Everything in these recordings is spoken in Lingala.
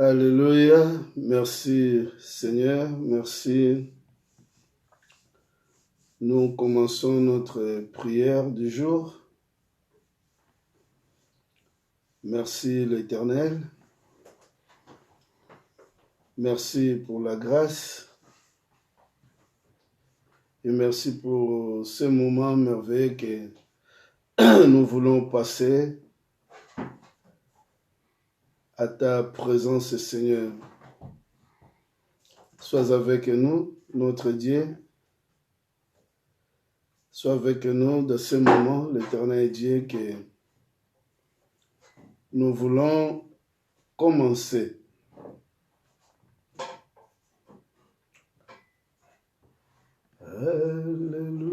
Alléluia. Merci Seigneur. Merci. Nous commençons notre prière du jour. Merci l'Éternel. Merci pour la grâce. Et merci pour ce moment merveilleux que nous voulons passer à ta présence, Seigneur. Sois avec nous, notre Dieu. Sois avec nous dans ce moment, l'Éternel Dieu, que nous voulons commencer. Alléluia.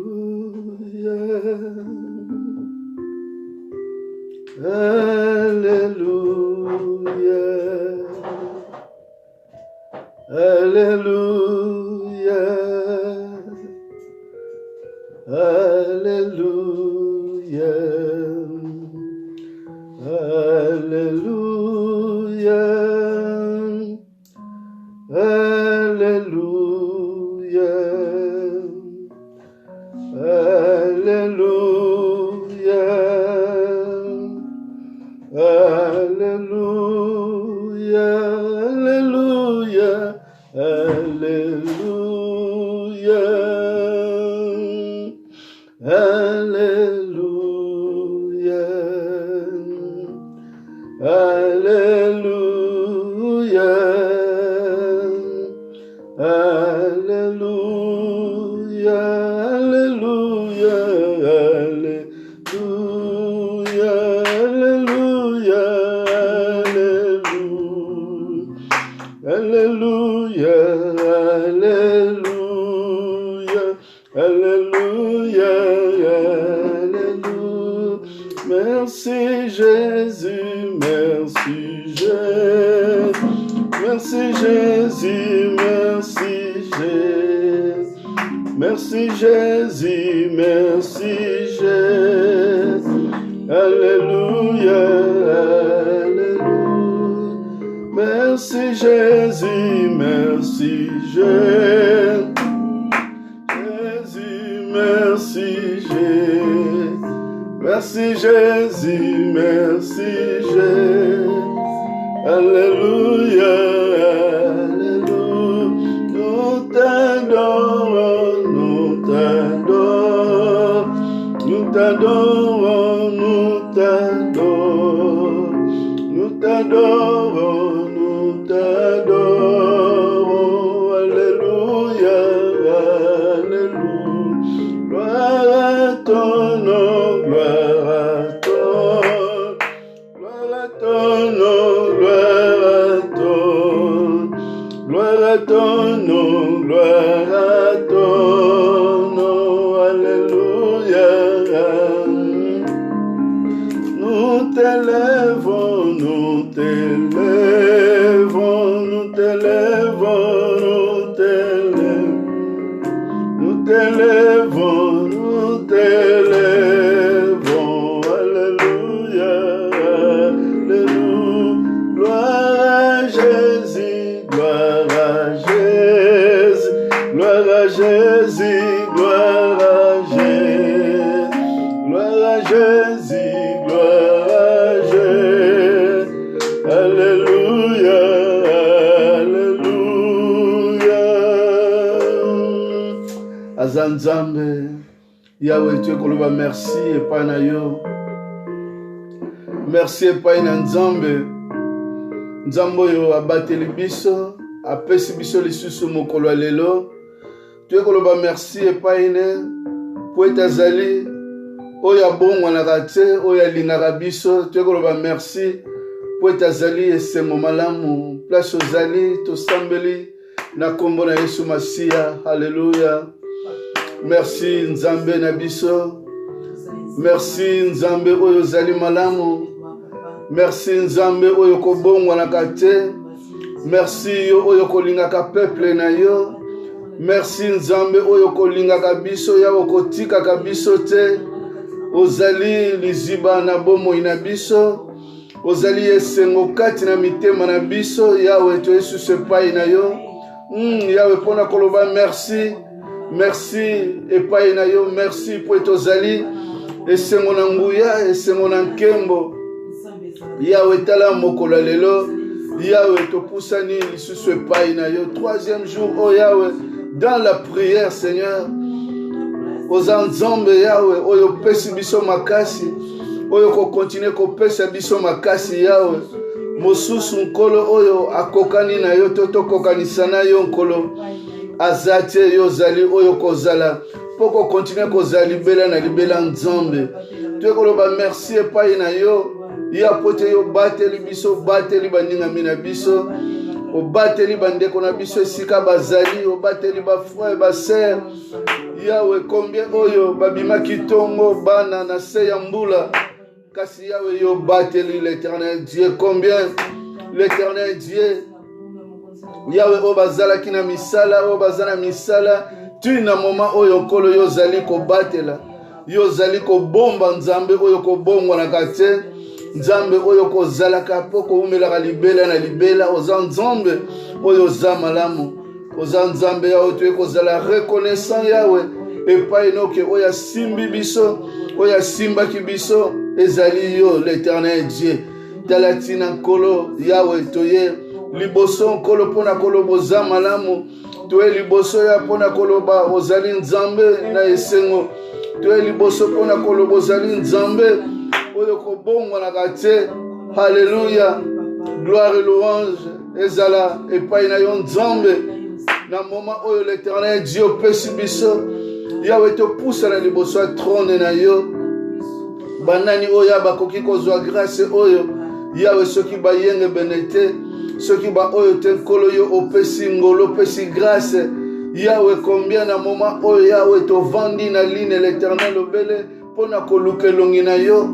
Alléluia. Alléluia. Alléluia. Alléluia. Alléluia. Alléluia. Alléluia. Alléluia. Alléluia. Alléluia. Alléluia. Alléluia. Alléluia. Alléluia. Alléluia. Alléluia. Alléluia. Merci Jésus, merci Jésus. Merci Jésus, merci Jésus. Merci Jésus, merci Jésus. Alléluia, alléluia. Merci Jésus, merci Jésus. Jésus, merci Jésus. Merci Jésus, merci Jésus. Alléluia, alléluia. Nous t'adorons, nous t'adorons, nous t'adorons, nous t'adorons, nous t'adorons, nous t'adorons. Alléluia, alléluia. Gloire à ton nom, gloire à ton, gloire à ton nom, gloire à ton, gloire à ton nom, gloire à ton nom. Alléluia. Nous t'élèvons, nous t'élèvons, nous t'élèvons, nous t'élèvons, nous t'élèvons. Alléluia, alléluia. Gloire à Jésus, gloire à Jésus, gloire à Jésus, gloire à Jésus, gloire à Jésus, gloire à Jésus. Alléluia, alléluia. Azanzambe, Yahweh, tu es koloba merci epai na yo. Merci epai na Nzambe. Nzambe oyo abateli biso, apesi biso lisusu mokolo lelo. Tu es koloba merci epai ne po ete azali oyo abongwanaka te, oyo alingaka biso. Tu es koloba merci po ete azali esengo malamu. Place ozali tosambeli na kombo na Yesu Masiya. Alléluia. Merci Nzambe na biso. Merci Nzambe oyo ozali malamu. Merci Nzambe oyo kobongwanaka te. Merci oyo kolingaka peuple na yo. Merci Nzambe oyo kolingaka biso ya okotikaka biso te. Ozali liziba na bomoi na biso. ozali esengo kati na mitema na biso yawe toyesusu epai na yo yawe mpona koloba merci epai na yo merci po tozali esengo na nguya esengo na nkembo yawe tala mokolo lelo yawe topusani lisusu epai na yo troisième jour oh yawe dans la prière Seigneur oza nzambe yawe oyo pesi biso makasi oyo kokontinue kopesa biso makasi yawe mosusu nkolo oyo akokani na yo to tokokanisa na yo nkolo aza te yo ozali oyo kozala mpo kokontinue kozala libela na libela nzambe toyekoloba merci epai na yo ya po te yo bateli biso bateli baningami na biso obateli bandeko na biso esika bazali obateli bafrère basere yawe combien oyo babimaki tongo bana na se ya mbula kasi yawe yo bateli l'éternel Dieu combien l'éternel Dieu yawe o bazalaki na misala o bazana misala tina moma oyo nkolo yo zali kobatela yo zali kobomba nzambe oyo kobongwa na kate nzambe oyo kozalaka po koumelaka libela na libela oza nzambe oyo za malamu oza nzambe yawe toye kozala reconnaissant yawe epai noke oyo asimbi biso oyo asimbaki biso ezali yo l'éternel Dieu tala tina nkolo yawe toye liboso nkolo mpona koloba oza malamu toye liboso ya mpona koloba ozali nzambe na esengo toye liboso mpona koloba ozali nzambe oyo kobongwa na kate haleluya gloire et louange ezala epai na yo nzambe na moma oyo l'éternel Dieu opesi biso yawe topusa na liboso ya trône na yo banani oyo bakoki kozwa grâce oyo yawe soki bayenge bene te soki ba oyo te nkolo yo opesi ngolo opesi grâce yawe combien na moma oyo yawe tovandi na line l'éternel obele mpona koluka elongi na yo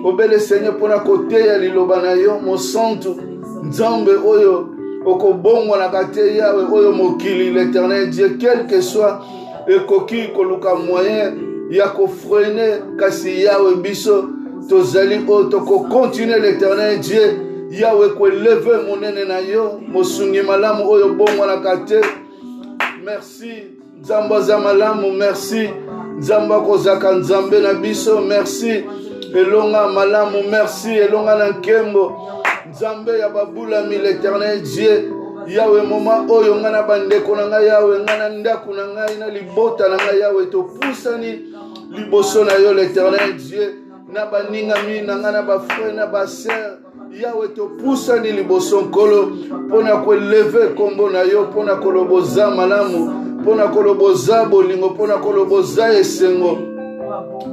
obele Seigneur mpona koteya liloba na yo mosantu nzambe oyo okobongwanaka te yawe oyo mokili l'éternel Dieu quel que soit ekoki koluka moyen ya kofrene kasi yawe biso tozali oyo tokokontinue l'éternel Dieu yawe koeleve monene na yo mosungi malamu oyo bongwanaka te merci nzambe aza malamu merci nzambe akozaka nzambe na biso merci elonga malamu merci elonga na nkembo nzambe ya babulami l'éternel Dieu yawe moma oyo nga na bandeko na ngai yawe nga na ndako na ngai na libota na ngai yawe topusani liboso na yo l'éternel Dieu na baningami na nga na bafrère na basere yawe topusani liboso nkolo mpona koeleve kombo na yo mpona koloboza malamu mpona koloboza bolingo mpona koloboza esengo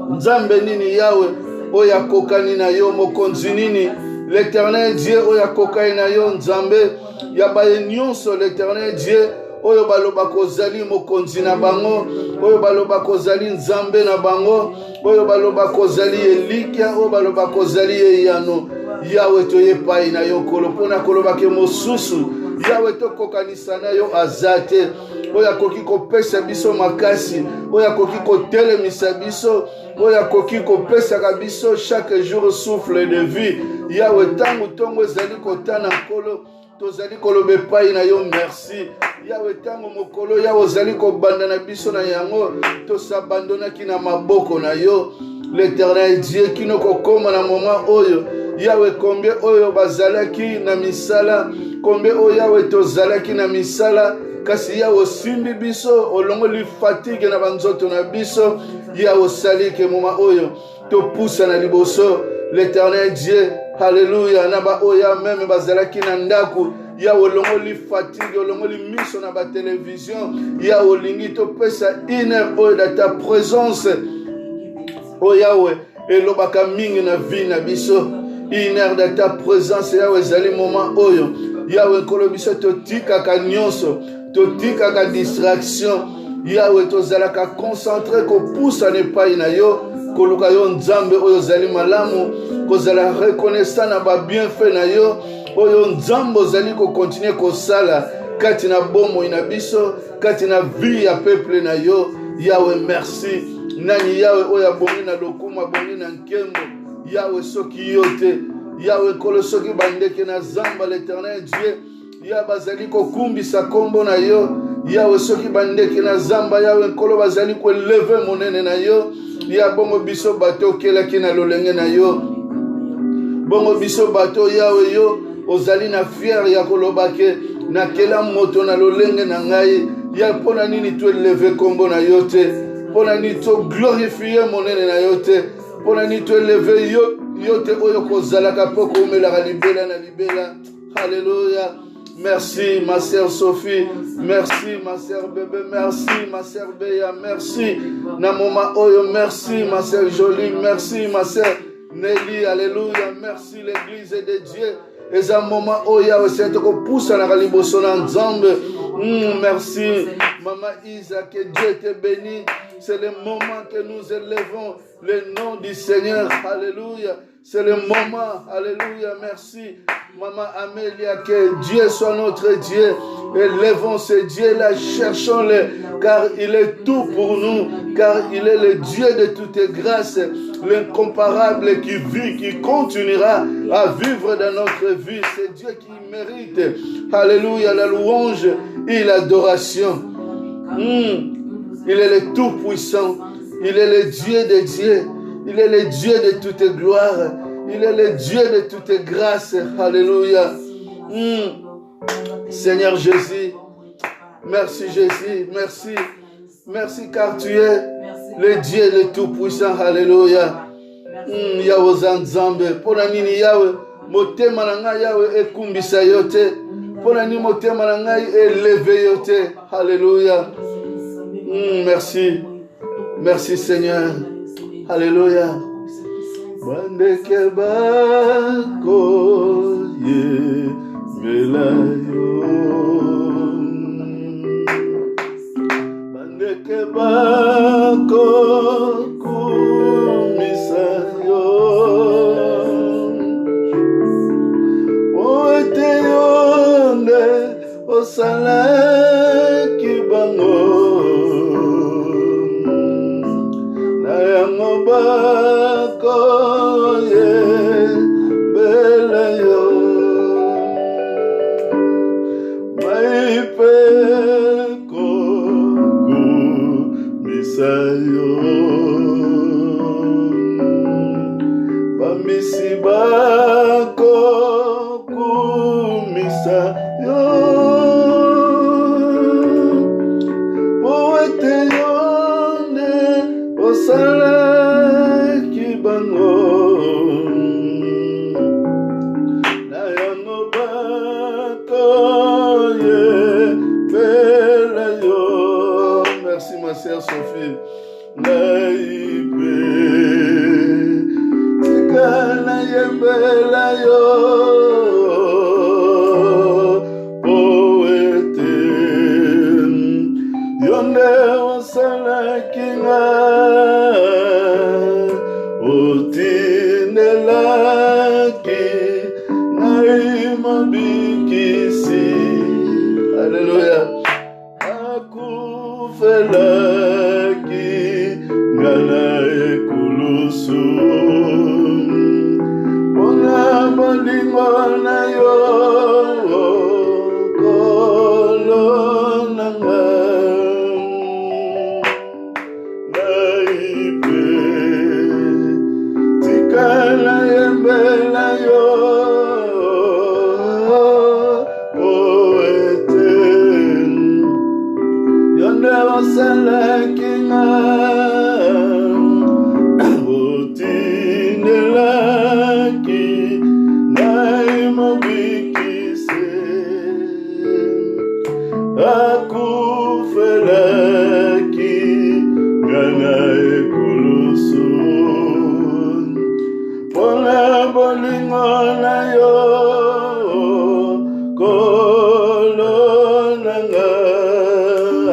nzambe nini yawe oyo akokani na yo mokonzi nini l'éternel Dieu oyo akokani na yo nzambe ya baye nyonso l'éternel Dieu oyo baloba kozali mokonzi na bango oyo baloba kozali nzambe na bango oyo baloba kozali elikya oyo baloba kozali eyano yawe toyepai na yo kolo mpona kolobake mosusu yawe tokokanisa na yo aza te oyo akoki kopesa biso makasi oyo akoki kotelemisa biso oyo akoki kopesaka biso chaque jour souffle de vie yawe ntango ntongo ezali kotana nkolo tozali koloba epai na yo merci yawe ntango mokolo yawe ozali kobanda na biso na yango tosabandonaki na maboko na yo l'éternel Dieu kino kokoma na moma oyo yawe combien oyo bazalaki na misala combien oyo yawe tozalaki na misala kasi yawe osimbi biso olongoli fatigue na banzoto na biso yawe osali ke moma oyo topusa na liboso l'éternel Dieu haleluya na ba oyo meme bazalaki na ndako yawe olongoli fatigue olongoli miso na ba télévision yawe olingi topesa une heure oyo da ta présence o yawe elobaka mingi na vie na biso une heure de ta présence yawe ezali moment oyo yawe nkolo biso totikaka nyonso totikaka distraction yawe tozalaka concentré kopusa epai na yo koluka yo nzambe oyo ozali malamu kozala reconnaissant na babienfait na yo oyo nzambe ozali kokontinue kosala kati na bomoi na biso kati na vie ya peuple na yo yawe merci nani yawe oyo abongi na lokumu abongi na nkembo yawe soki yo te Yahweh kolosoki bandeke na zamba l'Éternel Dieu. Ya bazali kokumbisa kombo na yo. Yahweh soki bandeke na zamba Yahweh kolo bazali ko lever monene na yo. Ya bongo biso bato kelaki na lolenge na yo. Bongo biso bato Yahweh yo ozali na fier ya kolobake na kela moto na lolenge na ngai. Ya pona nini tu lever kombo na yo te. Pona nini tu glorifier monene na yo te. Pona nini tu lever yo te oyo kozalaka poko omelaka libela na libela. Alléluia. Merci ma sœur Sophie, merci ma sœur Bébé, merci ma sœur Béa, merci Namoma Oyo, merci ma sœur Jolie, merci ma sœur Nelly, alléluia, merci l'église de Dieu. Et à moment Oya, c'est que pousse à la liboso ensemble. Merci Maman Isa, que Dieu te bénisse. C'est le moment que nous élevons le nom du Seigneur, alléluia. C'est le moment, alléluia, merci. Maman Amélia, que Dieu soit notre Dieu. Élevons ce Dieu-là, cherchons-le, car il est tout pour nous, car il est le Dieu de toutes grâces, l'incomparable qui vit, qui continuera à vivre dans notre vie. C'est Dieu qui mérite, alléluia, la louange et l'adoration. Il est le Tout-Puissant, il est le Dieu des dieux, il est le Dieu de toute gloire. Il est le Dieu de toutes grâces. Alléluia. Seigneur Jésus. Merci Jésus. Merci. Merci car tu es le Dieu le Tout-Puissant. Alléluia. Yahweh Zanzambe. Pona nini Yahweh. Motema na ngai Yahweh ekumbisa yote. Pona nini motema na ngai eleve yote. Alléluia. Merci. Merci Seigneur. Alléluia. Bandeke bako ye melayo, bandeke bako kumisayo, oete yonde osala kibango, na yango bako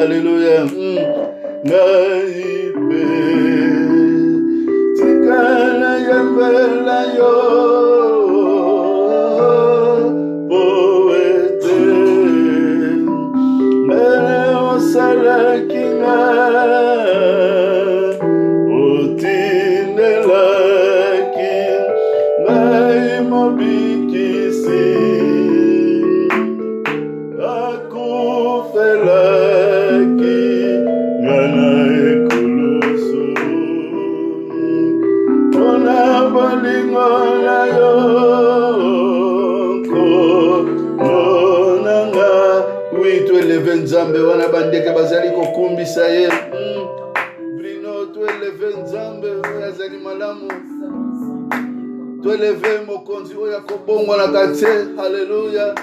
Alléluia. eleve nzambe wana bandeke bazali kokumbisa ye. Brino to eleve nzambe oyo azali malamu. To eleve mokonzi oyo akobongwa na kate. Haleluya.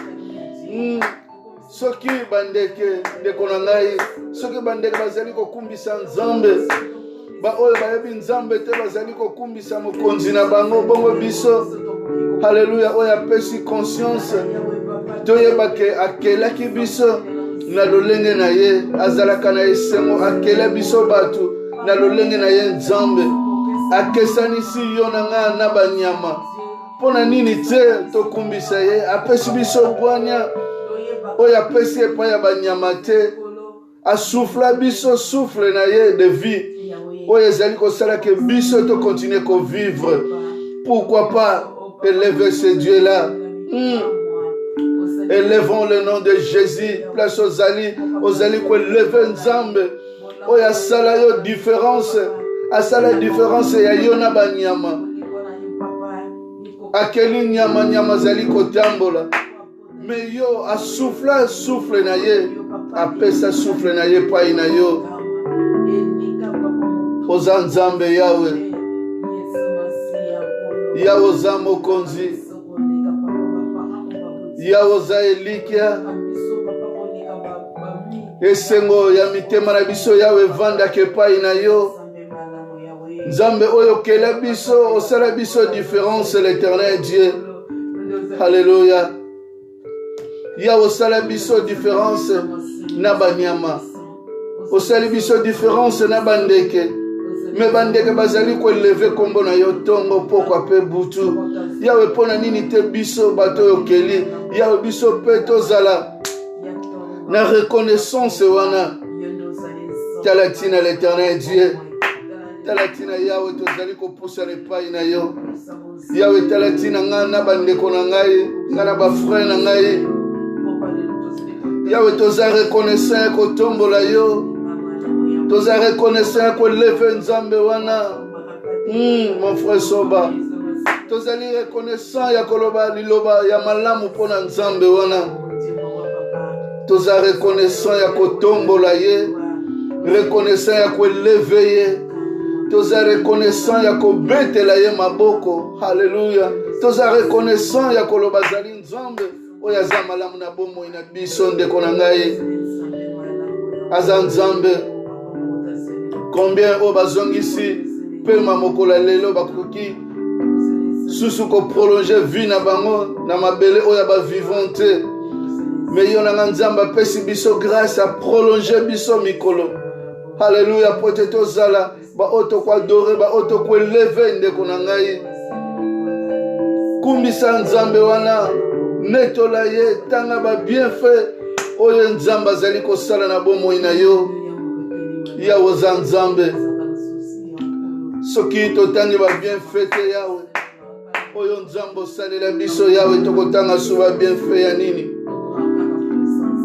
Soki bandeke ndeko na ngai, soki bandeke bazali kokumbisa nzambe, ba oyo bayebi nzambe te bazali kokumbisa mokonzi na bango bongo biso. Haleluya, oyo apesi conscience toyebake akelaki biso na lolenge na ye, azalaka na esengo akele biso batu na lolenge na ye nzambe, akesanisi yo na nga na banyama. Pona nini te tokumbisa ye, apesi biso bwanya oyo apesi epai ya banyama te, asufla biso souffle na ye de vie oyo ezali kosala ke biso to continuer ko vivre. Pourquoi pas élever ce Dieu là? Élevons le nom de Jésus. Place ozali ko lever nzambe oyo asala yo différence, asala différence ya yo na banyama. Akeli nyama zali kotambola, mais yo souffle na ye, apesa souffle na ye pai na yo. Oza nzambe yawe, yawe oza mokonzi, yawe oza elikia, esengo ya mitema na biso yawe vandaka epai na yo. Nzambe oyo kela biso, osala biso différence, l'éternel Dieu. Alléluia. Yawe osala biso différence na banyama, osala biso différence na bandeke. Me bandeke bazali ko lever kombo na yo tongo pokwa pe butu. Yawe pona nini te biso bato yokeli, yawe biso pe tozala na reconnaissance wana. Talatina l'éternel Dieu. Talatina yawe tozali ko poussa le pai na yo. Yawe talatina nga na bandeko na ngai, nga na ba frère na ngai. Yawe toza reconnaissant ko tombola yo. Toza reconnaissant ko leve nzambe wana. Mon frère Soba. Tozali reconnaissant ya koloba liloba ya malamu pona nzambe wana. Toza reconnaissant ya ko tombola ye. Reconnaissant ya ko leve ye. Toza reconnaissant ya ko betela ye maboko. Hallelujah. Toza reconnaissant ya koloba zali nzambe oyo aza malamu na bomo ina biso ndeko na ngai. Aza nzambe. Combien oyo bazongisi pema mokolo lelo bakoki susu ko prolonger vie na bango na mabele oyo ba vivante. Mais yo na nzamba pesi biso grâce à prolonger biso mikolo. Hallelujah, poteto zala ba oto kwa adore ba oto kwa eleve ndeko na ngai. Kumbisa nzambe wana netola ye tanga ba bienfait oyo nzamba zali kosala na bomo ina yo. Yawe za nzambe soki totangi ba bienfait te yawe oyo nzambo salela biso yawe tokotanga suba bienfait ya nini.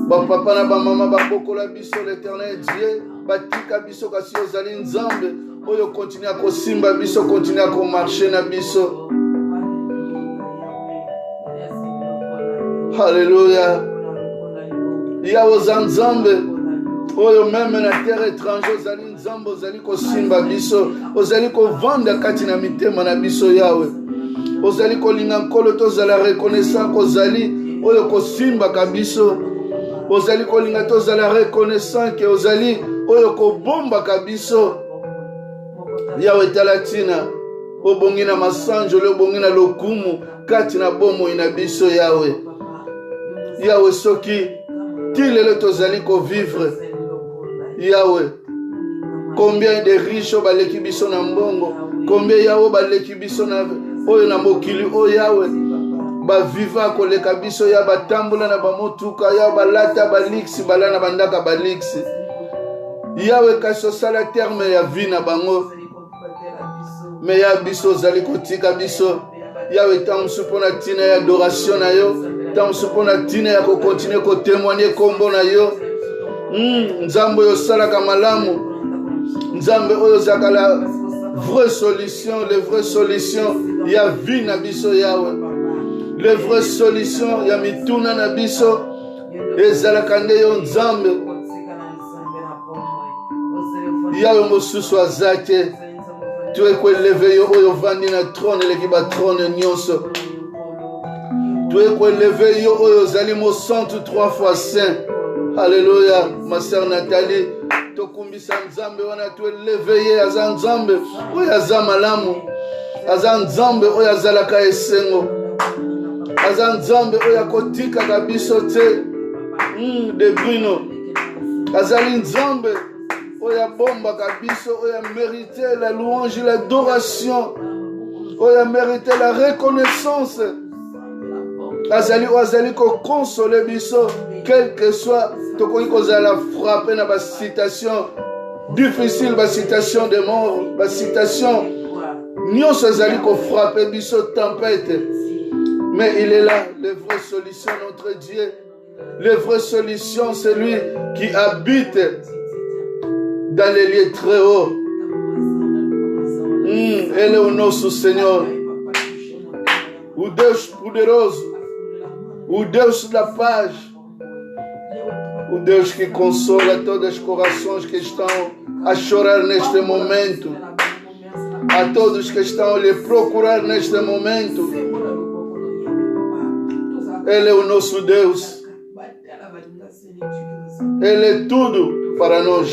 Ba papa na ba mama ba bokola biso l'éternel Dieu, batika biso kasi ozali nzambe oyo continue ko simba biso, continue ko marcher na biso. Hallelujah. Yawe za nzambe oyo meme na terre étranger ozali nzambe ozali ko simba biso, ozali ko vanda kati na mitema na biso yawe. Ozali ko linga nkolo tozala reconnaissant kozali oyo ko simba kabiso. Ozali ko linga tozala reconnaissant ke ozali oyo ko bomba kabiso. Yawe talatina obongi na masanjo le obongi na lokumu kati na bomo ina biso yawe. Yawe soki tilele tozali ko vivre yawe. Combien de riches baleki biso na mbongo, combien yawe baleki biso na oyo na mokili o yawe. Ba viva koleka biso ya batambola na bamotuka ya balata baliksi balana bandaka baliksi. Yawe kaso sala terme ya vie na bango. Me ya biso zali kotika biso. Yawe tam supona tina ya adoration na yo, tam supona tina ya ko continuer ko témoigner kombo na yo. Nzambe yo sala kamalamu. Nzambe oyo zakala vraie solution, les vraies solutions ya vie na biso yawe. Les vraies solutions ya mituna na biso ezalaka nde yo nzambe yawe mosusu aza te tu ekweleve yo oyo ovandi na trone eleki batrone nyonso tu ekweleve yo oyo ozali mosantu 3 fois saint. Alléluia. Ma sœur Nathalie tokumbisa nzambe wana tu eleve ye aza nzambe oyo aza malamu aza nzambe oyo azalaka esengo aza nzambe oyo akotikaka biso te de Bruno azali nzambe oyo abombaka biso oyo amérite la louange l'adoration oyo amérite la reconnaissance azali oyo azali kokonsole biso quel que soit tokoki kozala frappé na basitation difficile basitation de mort basitation nyonso ezali kofrappe biso tempête. Mais il est là, la vraie solution, notre Dieu. La vraie solution, c'est lui qui habite dans les lieux très hauts. Ele é o nosso Senhor. O Deus poderoso. O Deus da paz. O Deus que consola todos os corações que estão a chorar neste momento. A todos que estão a lhe procurar neste momento. Ele é o nosso Deus. Ele é tudo para nós.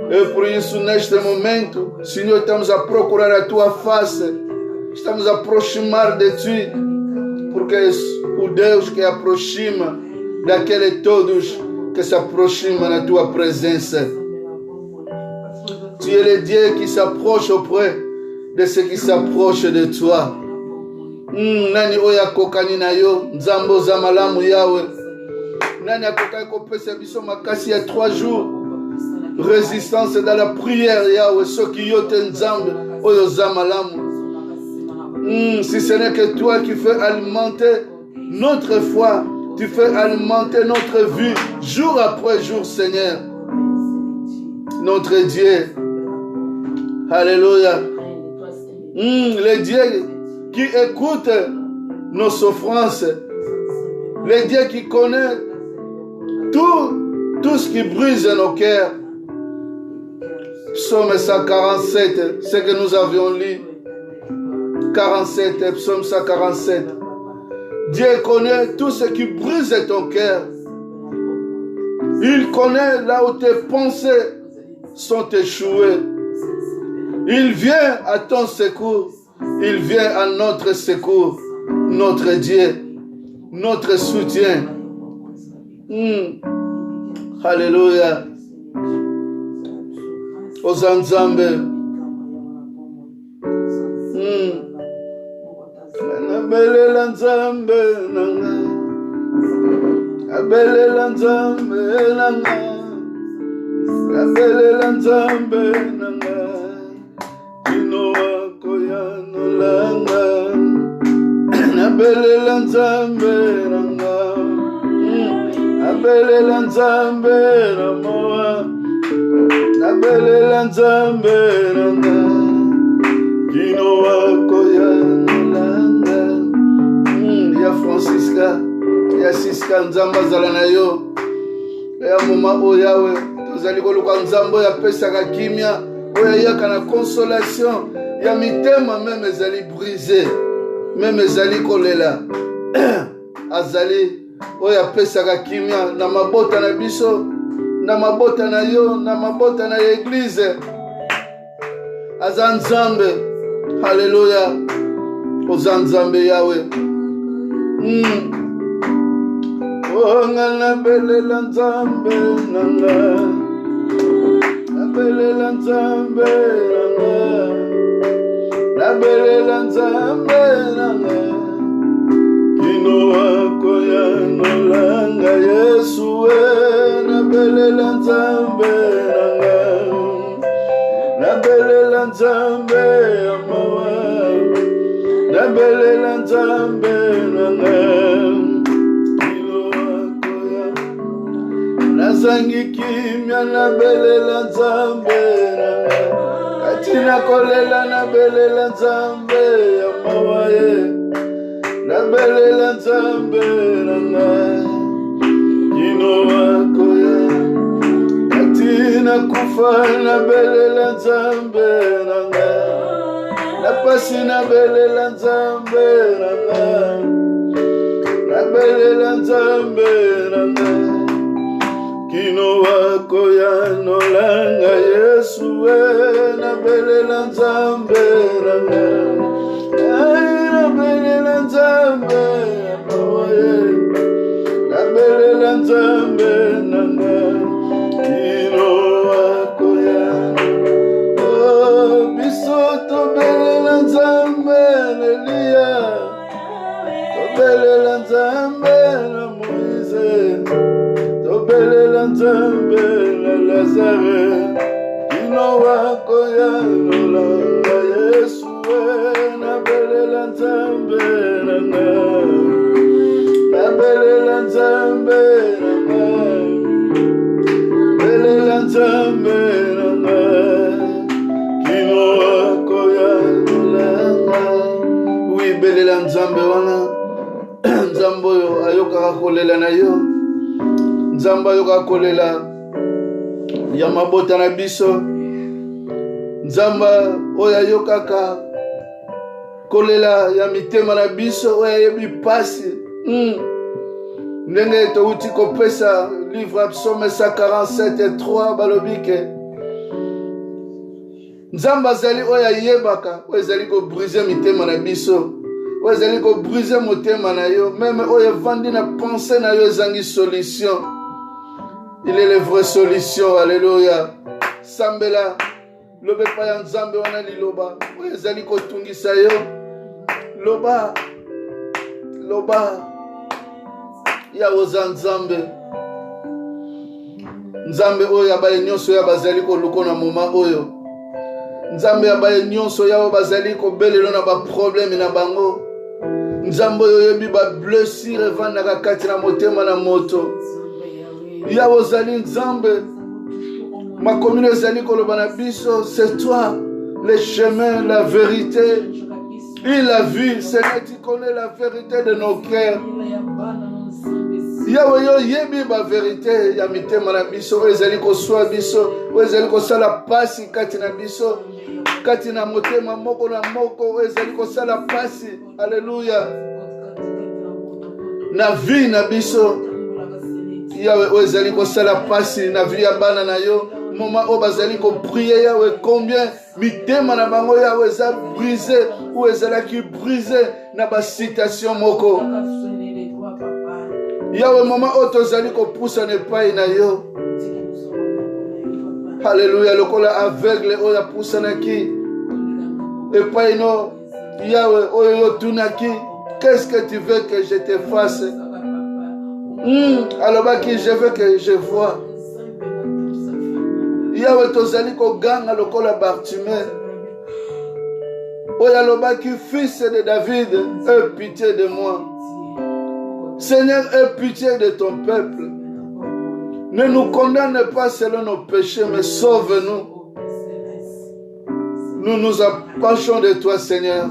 E por isso, neste momento, Senhor, estamos a procurar a Tua face. Estamos a aproximar de Ti. Porque és o Deus que aproxima daqueles todos que se aproximam na Tua presença. Tu es le Dieu qui s'approche auprès de ceux qui s'approchent de Toi. Nani oya kokani na yo nzambo za malamu yawe nani akokai kopesa biso makasi ya 3 jours résistance dans la prière yawe soki yo te nzambe oyo za malamu si ce n'est que toi qui fais alimenter notre foi tu fais alimenter notre vie jour après jour Seigneur notre Dieu. Alléluia. Le Dieu qui écoute nos souffrances, le Dieu qui connaît tout ce qui brise nos cœurs. Psaume 147, ce que nous avions lu. 47, psaume 147. Dieu connaît tout ce qui brise ton cœur. Il connaît là où tes pensées sont échouées. Il vient à ton secours. Il vient à notre secours, notre Dieu, notre soutien. Alléluia. Ozanzambe. Abelela nzambe nanga. Abelela nzambe nanga. Abelela nzambe nanga. Koyanolanga nabelela nzambe nanga nabelela nzambe namoa nabelela nzambe nanga kinoa koyanolanga ya Francisca ya Siska nzamba zala na yo ya moma oyawe tozali koluka nzambo ya pesaka kimia oya yaka na consolation ya mitema même ezali brisé même ezali kolela azali oyo apesaka kimia na mabota na biso na mabota na yo na mabota na église aza nzambe. Haleluya. Oza nzambe yawe onga nabelela nzambe nanga nabelela nzambe nanga nabelela nzambe nanga kino wako yanolanga Yesu nabelela nzambe nanga nabelela nzambe amawa nabelela nzambe nanga kino wako nazangi kimya nabelela nzambe nanga katina kolela nabelela nzambe ya mawaye nabelela nzambe nanga na kufa na belela nzambe nanga na pasi na belela nzambe nanga na belela nzambe nanga kino wako ya nolanga Yesu we na belela nzambe nanga na belela nzambe na belela nzambe nanga kino wako ya biso to belela nzambe Elia to belela nzambe na Moise to belela nzambe na Lazare kino wako ya nolanga Yesu na belela nzambe nanga na belela nzambe nanga belela nzambe nanga kino wako ya nolanga oui belela nzambe wana nzambe oyo ayokaka kolela na yo nzambe ayokaka kolela ya mabota na biso nzambe oyo ayokaka kolela ya mitema na biso oyo ayebi pasi ndenge touti kopesa livre psaume 147:3 balobike nzambe azali oyo ayebaka oyo ezali kobrise mitema na biso oyo ezali kobrise motema na yo meme oyo evandi na pense na yo ezangi solution. Il est la vraie solution. Alléluia. Sambela lobe pa ya nzambe wana liloba oyo ezali kotungisa yo loba ya oza nzambe nzambe oyo abaye nyonso ya bazali koluka na moma oyo nzambe abaye nyonso ya bazali kobelelo na ba problème na bango nzambe oyo yebi ba blessure evandaka kati na motema na moto ya ozali nzambe makomino ezali koloba na biso c'est toi le chemin la vérité et la vie. Seigneur, tu connais la vérité de nos cœurs. Yawe yo yebi ba vérité ya mitema na biso ezali koswa biso ezali kosala pasi kati na biso kati na motema moko na moko ezali kosala pasi. Alléluia. Na vie na biso Yawe ezali kosala pasi na vie ya bana na yo moment où bazali ko prier Yawe combien mitema na bango Yawe eza brisé ou ezalaki brisé na ba citation moko Yawe moment où tozali ko poussa ne pas na yo. Alléluia. Lokola aveugle oya poussa na ki et pas no Yawe oyo tunaki qu'est-ce que tu veux que je te fasse? Alors je veux que je vois. Yawe tozali ko ganga lokola Bartimée. Oya lobaki fils de David, aie pitié de moi. Seigneur, aie pitié de ton peuple. Ne nous condamne pas selon nos péchés, mais sauve-nous. Nous nous approchons de toi, Seigneur.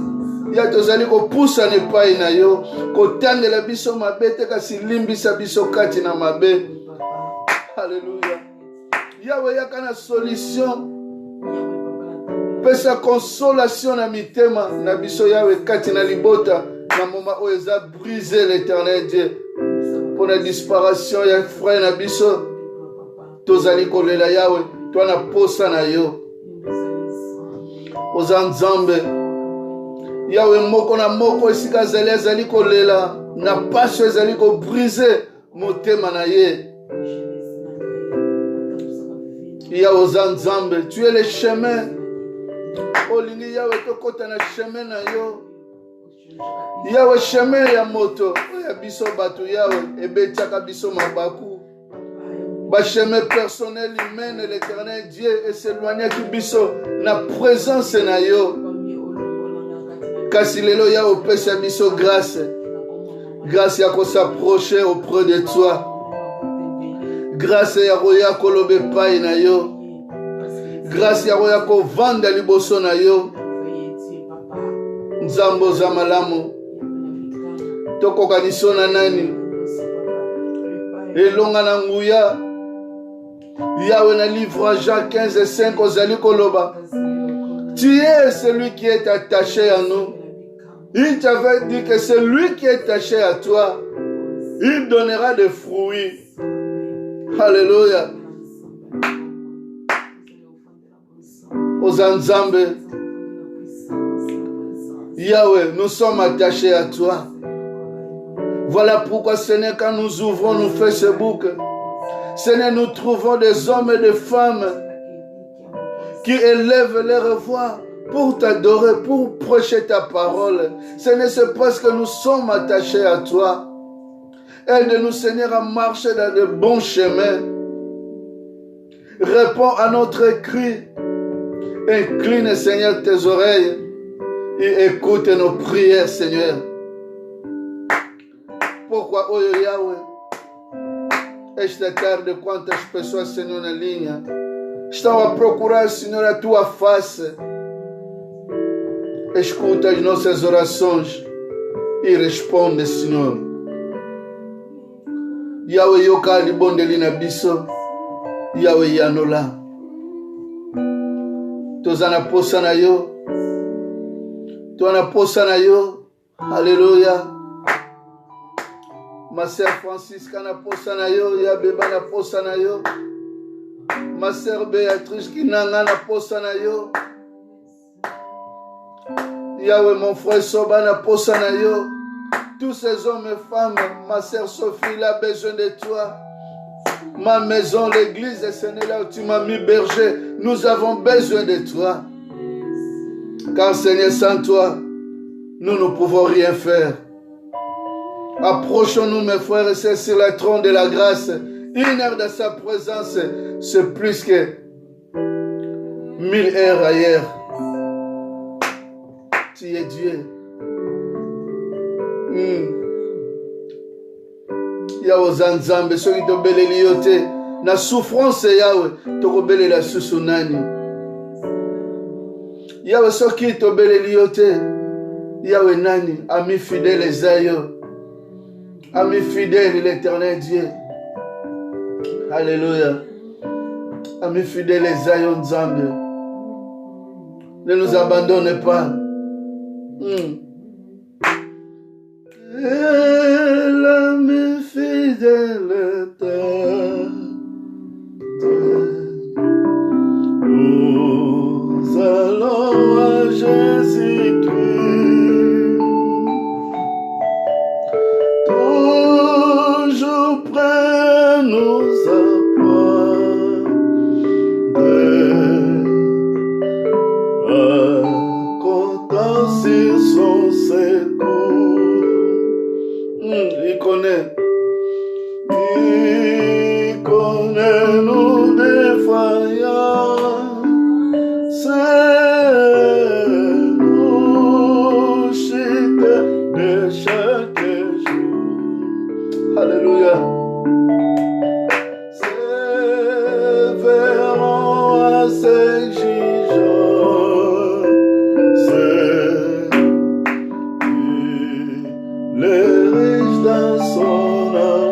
Ya tozali ko poussa ne pas ina yo ko tandela biso mabe te kasi limbisa biso kati na mabe. Alléluia. Yawe yakana solution pesa consolation na mitema na biso Yawe kati na libota na moment où ils a brisé l'Éternel Dieu pour la disparition ya frère na biso tozali kolela Yawe toi na posa na yo oza nzambe Yawe moko na moko esika zali kolela na passion ezali ko briser motema na ye. Yawe oza nzambe tu es le chemin olingi Yawe tokota na chemin na yo Yawe chemin ya moto ya biso batu Yawe ebetiaka biso mabaku ba chemin personnel humain l'Éternel Dieu et s'éloigner ki biso na présence na yo. Kasi lelo ya opesa biso grâce ya ko s'approcher auprès de toi, grâce ya roya kolobe pai na yo, grâce ya roya ko vanda liboso na yo. Nzambo za malamu tokoka niso na nani elonga na nguya Yahweh na livre Jean 15 et 5 ozali koloba. Tu es celui qui est attaché à nous. Il t'avait dit que celui qui est attaché à toi, il donnera des fruits. Alléluia. Ozanzambe. Yahweh, nous sommes attachés à toi. Voilà pourquoi, Seigneur, quand nous ouvrons nos Facebook, Seigneur, nous trouvons des hommes et des femmes qui élèvent leur voix pour t'adorer, pour prêcher ta parole. Seigneur, c'est parce que nous sommes attachés à toi. Aide-nous, Seigneur, à marcher dans de bons chemins. Réponds à notre cri. Incline, Seigneur, tes oreilles et écoute nos prières, Seigneur. Pourquoi, oh Yahweh, esta tarde, quantas pessoas, Senhor, na linha estão a procurar, Senhor, a tua face. Escuta as nossas orações e responde, Senhor. Yahweh, yokali bondelina biso. Yahweh, yanola. Tozana posa na yo. Toana posa na yo. Alléluia. Ma sœur Francisca na posa na yo. Ya beba na posa na yo. Ma sœur Béatrice Kinanga na posa na yo. Yahweh, mon frère Soba na posa na yo. Tous ces hommes et femmes, ma sœur Sophie, il a besoin de toi. Ma maison, l'église, Seigneur, là où tu m'as mis berger, nous avons besoin de toi. Car Seigneur, sans toi, nous ne pouvons rien faire. Approchons-nous, mes frères et sœurs, sur le trône de la grâce. Une heure de sa présence, c'est plus que 1000 heures ailleurs. Tu es Dieu. Yahweh Zanzambe, ceux qui te beleli yote, na souffrance Yahweh, te rebelle la susunani. Yahweh, ceux qui te beleli yote, Yahweh nani, ami fidèle Esaïo, ami fidèle l'éternel Dieu. Alléluia. Ami fidèle Esaïo Nzambe. Ne nous abandonne pas. L'ami fidèle nous allons à Jésus-Christ, toujours prêt à nous apprendre, comptant sur son secours. Il connaît nos défaillances, c'est nos chutes de chaque jour. Alléluia. Sévérant à ses exigences, c'est les riches dans son amour.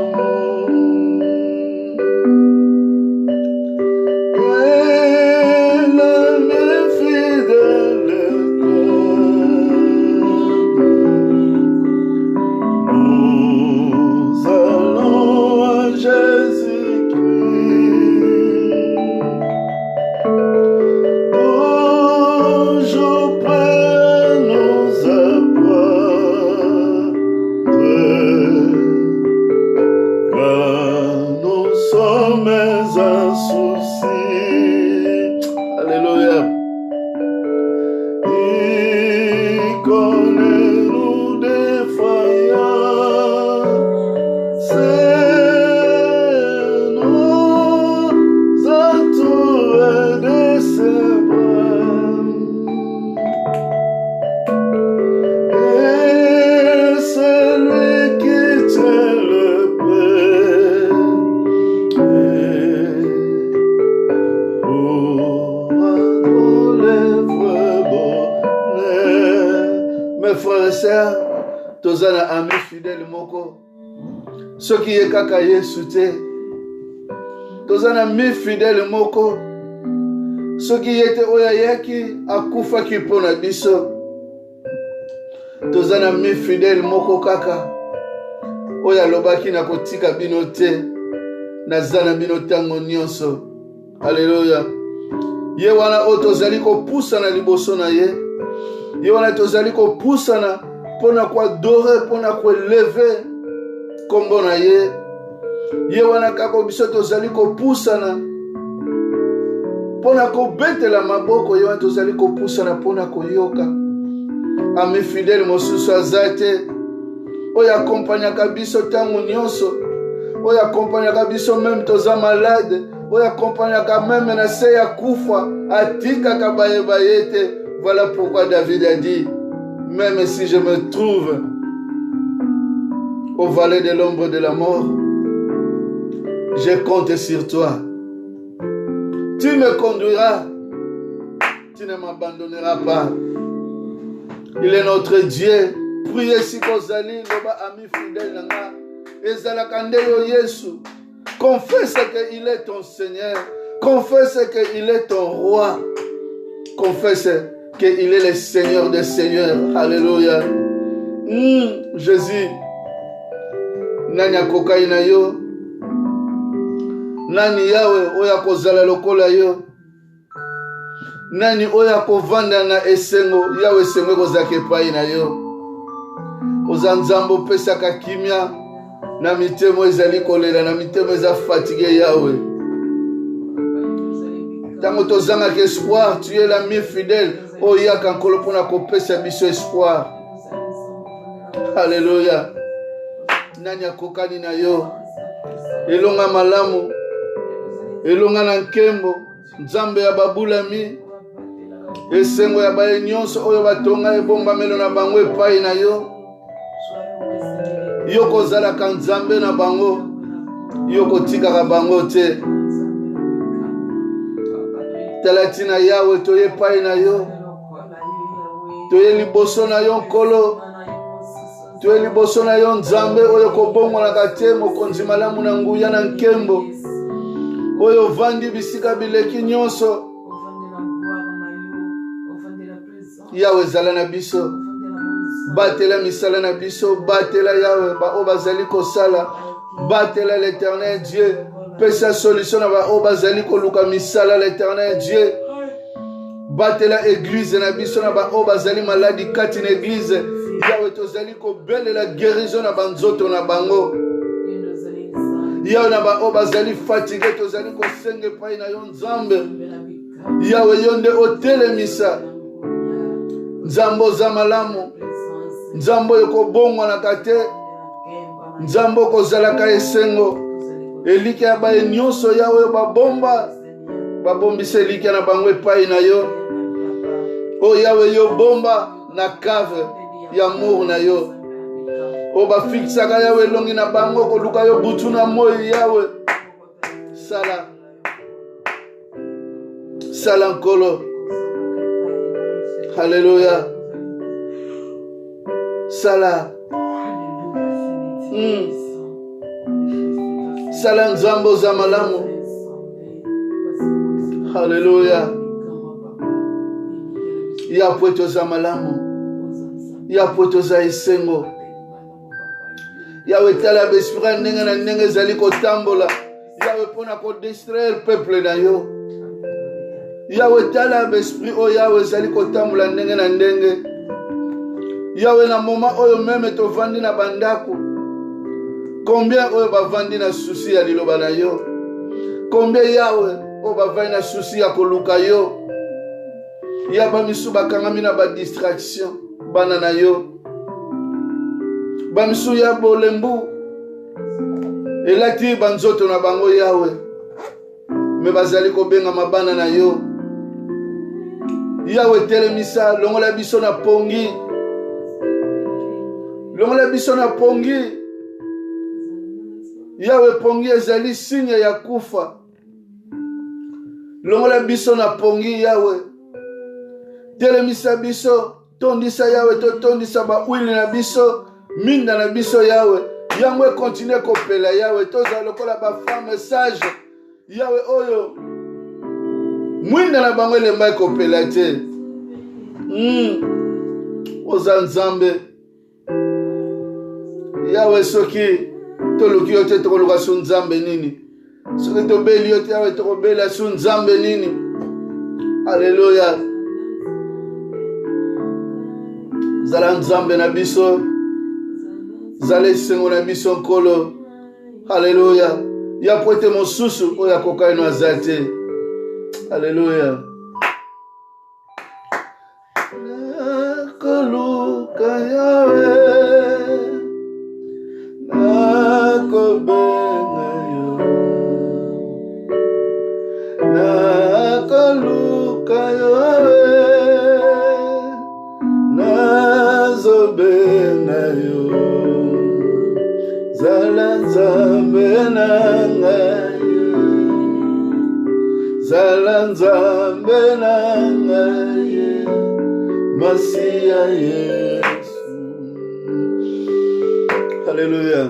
Tozana ami fidèle moko. Ce qui est kaka Yesu te. tozana mi fidèle moko soki yete oyayaki akufaki mpona biso tozana mi fidèle moko kaka oyo alobaki na kotika bino te naza na bino ntango nyonso. Alleluya. Ye wana oyo tozali kopusana liboso na ye, ye wana tozali kopusana mpona koadore, mpona koeleve kombo na ye. Ye wana kaka biso tozali kopusana mpona kobetela maboko, ye wana tozali kopusana mpona koyoka. Ami fidèle mosusu aza te oyo akompanyaka biso ntango nyonso, oyo akompanyaka biso meme toza malade, oyo akompanyaka meme na se ya kufa, atikaka bayeba ye te. Voilà pourquoi David a dit, même si je me trouve au valet de l'ombre de la mort, je compte sur toi. Tu me conduiras, tu ne m'abandonneras pas. Il est notre Dieu. Priez si kozali loba ami fidèle nanga ezalaka nde yo Yesu. Confesse qu'il est ton Seigneur. Confesse qu'il est ton roi. Confesse qu'il est le Seigneur des Seigneurs. Alléluia. Jésus. Nani akokai na yo? Nani yawe oya kozala lokola yo? Nani oya kovanda na esengo yawe esengo kozaka epai na yo? Oza nzambo pesaka kimia na mitemo ezali kolela, na mitemo eza fatigué yawe. Tango tozangaka espoir, tu es l'ami fidèle oyaka nkolo mpona kopesa biso espoir. Alléluia. Nani akokani na yo? Elonga malamu, elonga na nkembo, nzambe ya babulami, esengo ya baye nyonso oyo batonga ebombamelo na bango epai na yo. Yo kozalaka nzambe na bango, yo kotikaka bango te. Tala tina yawe toye epai na yo, toye liboso na yo nkolo, toye liboso na yo nzambe oyo kobongwanaka te, mokonzi malamu na nguya na nkembo, oyo vandi bisika bileki nyonso. Yawe zala na biso, batela misala na biso, batela yawe ba o bazali kosala, batela l'Éternel Dieu, pesa solution na ba o bazali koluka misala l'Éternel Dieu. Batela église na biso na ba o bazali maladi kati na église, yawe tozali kobelela guérison na banzoto na bango. Yawe na ba o bazali fatigué tozali kosenga epai na yo nzambe. Yawe yo nde otelemisa, nzambo za malamu, nzambo yokobongwanaka te, nzambo kozalaka esengo. Elike ya baye nyonso yawe babombisa elike na bango epai na yo. O yawe yo bomba na cave ya amour na yo. O bafikisaka yawe elongi na bango koluka yo butu na moi yawe. Sala nkolo. Alléluia. Sala. Sala nzambo za malamu. Alléluia. Ya pweto za malamu, ya pweto za esengo. Yawe tala bespira ndenge na ndenge zali kotambola, yawe pona ko distraire peuple na yo. Yawe tala besprit o yawe zali kotambola ndenge na ndenge. Yawe na moma oyo meme tovandi na bandako, combien oyo bavandi na souci ya liloba na yo, combien yawe oyo bavandi na souci ya koluka yo. Yaba misu bakangami na ba distraction bana na yo. Ba misu ya bolembu elati banzoto na bango yawe, me bazali kobenga mabana na yo. Yawe telemisa longola biso na pongi, longola biso na pongi. Yawe pongi ezali signe ya kufa, longola biso na pongi yawe. Telemisa biso, tondisa yawe, tondisa ba wili na biso, minda na biso yawe. Yango continue kopela yawe, toza lokola ba femme sage. Yawe oyo mwinda na bango elemba ekopela te. Oza Nzambe. Yawe soki toluki yo te tokoluka su Nzambe nini? Soki tobeli yo te Yawe tokobela su Nzambe nini? Alléluia. Zala Nzambe na biso. Zala esengo na biso nkolo. Alléluia. Ya poete mosusu oyo akoka ino aza te. Alléluia. Nakoluka Yawe, nakobenga yo, nakoluka Yawe, nazobenga yo, zala Nzambe na ngai, zala Nzambe na ngai, Masia Yesu. Alléluia.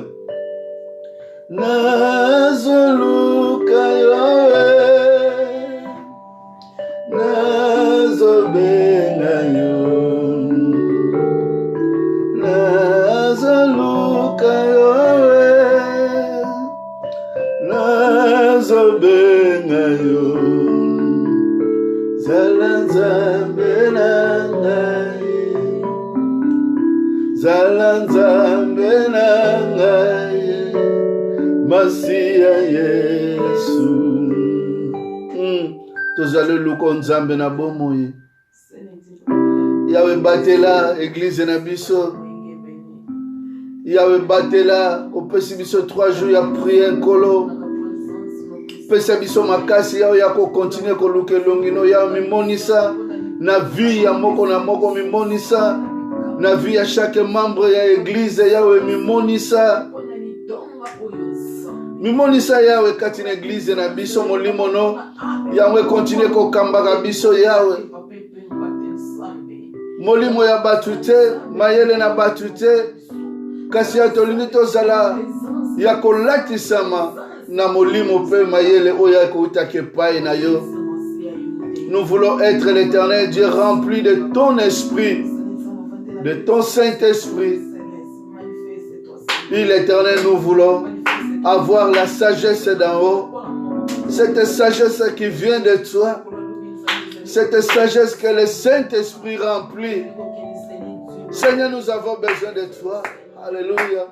Nazoluka Yawe, nazobenga yo, nazoluka Yawe, nazobenga yo, zala Nzambe na ngai, zala Nzambe na ngai, Masia Yesu. Tozali luko Nzambe na bomoi. Yawe batela église na biso. Yawe batela opesi biso 3 jours ya prière nkolo. Pesa biso makasi yawe ya ko continuer ko luka elongino yawe mimonisa na vie ya moko na moko, mimonisa na vie ya chaque membre ya église yawe, mimonisa yawe kati na église na biso molimo no yawe continue ko kambaka biso yawe, molimo ya batu te, mayele na batu te, kasi ya tolingi tozala ya kolatisama na molimo pe mayele oya koutaki epai na yo. Nous voulons être l'Éternel Dieu rempli de ton esprit, de ton Saint-Esprit. Et l'Éternel, nous voulons avoir la sagesse d'en haut, cette sagesse qui vient de toi, cette sagesse que le Saint-Esprit remplit. Seigneur, nous avons besoin de toi. Alléluia.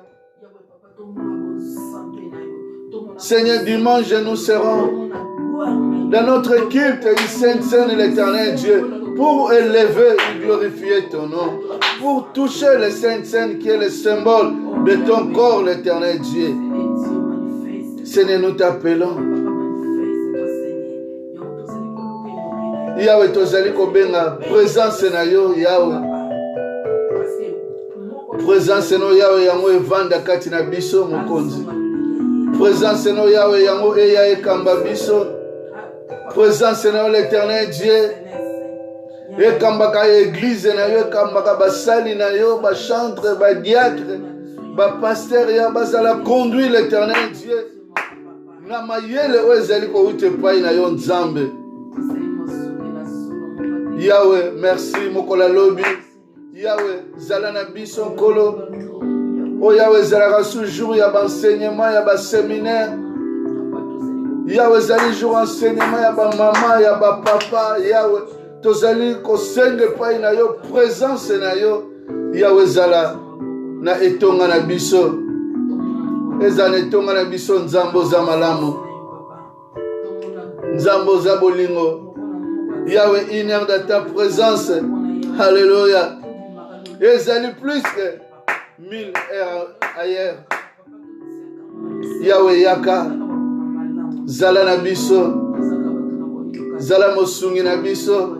Seigneur, dimanche, nous serons dans notre culte du Saint-Saint et l'Éternel Dieu pour élever et glorifier ton nom, pour toucher le Saint-Saint qui est le symbole de ton corps, l'Éternel Dieu. Seigneur, nous t'appelons. Yahweh, tozali kobenga présence na yo, Yahweh. Présence no Yahweh yango evanda kati na biso mokonzi. Présence no Yahweh yango eya ekamba biso. Présence na l'Éternel Dieu. Ekambaka église na yo, ekambaka basali na yo, ba chantre, ba diacre, ba pasteur ya bazala conduire l'Éternel Dieu. Na mayele o ezali ko ute pai na yo Nzambe. Yahweh, merci mokola lobi. Yahweh, zala na biso nkolo. Oh Yahweh, zala sous jour ya ba enseignement ya ba séminaire. Yahweh, zali jour enseignement ya ba maman ya ba papa. Yahweh, tozali ko senge pai na yo, présence na yo. Yahweh, zala na etonga na biso. Eza na etonga na biso nzambo za malamu. Nzambo za bolingo. Yahweh, une heure de ta présence. Alléluia. Ezali plus que 1000 heures ailleurs. Yahweh yaka. Zala na biso. Zala mosungi na biso.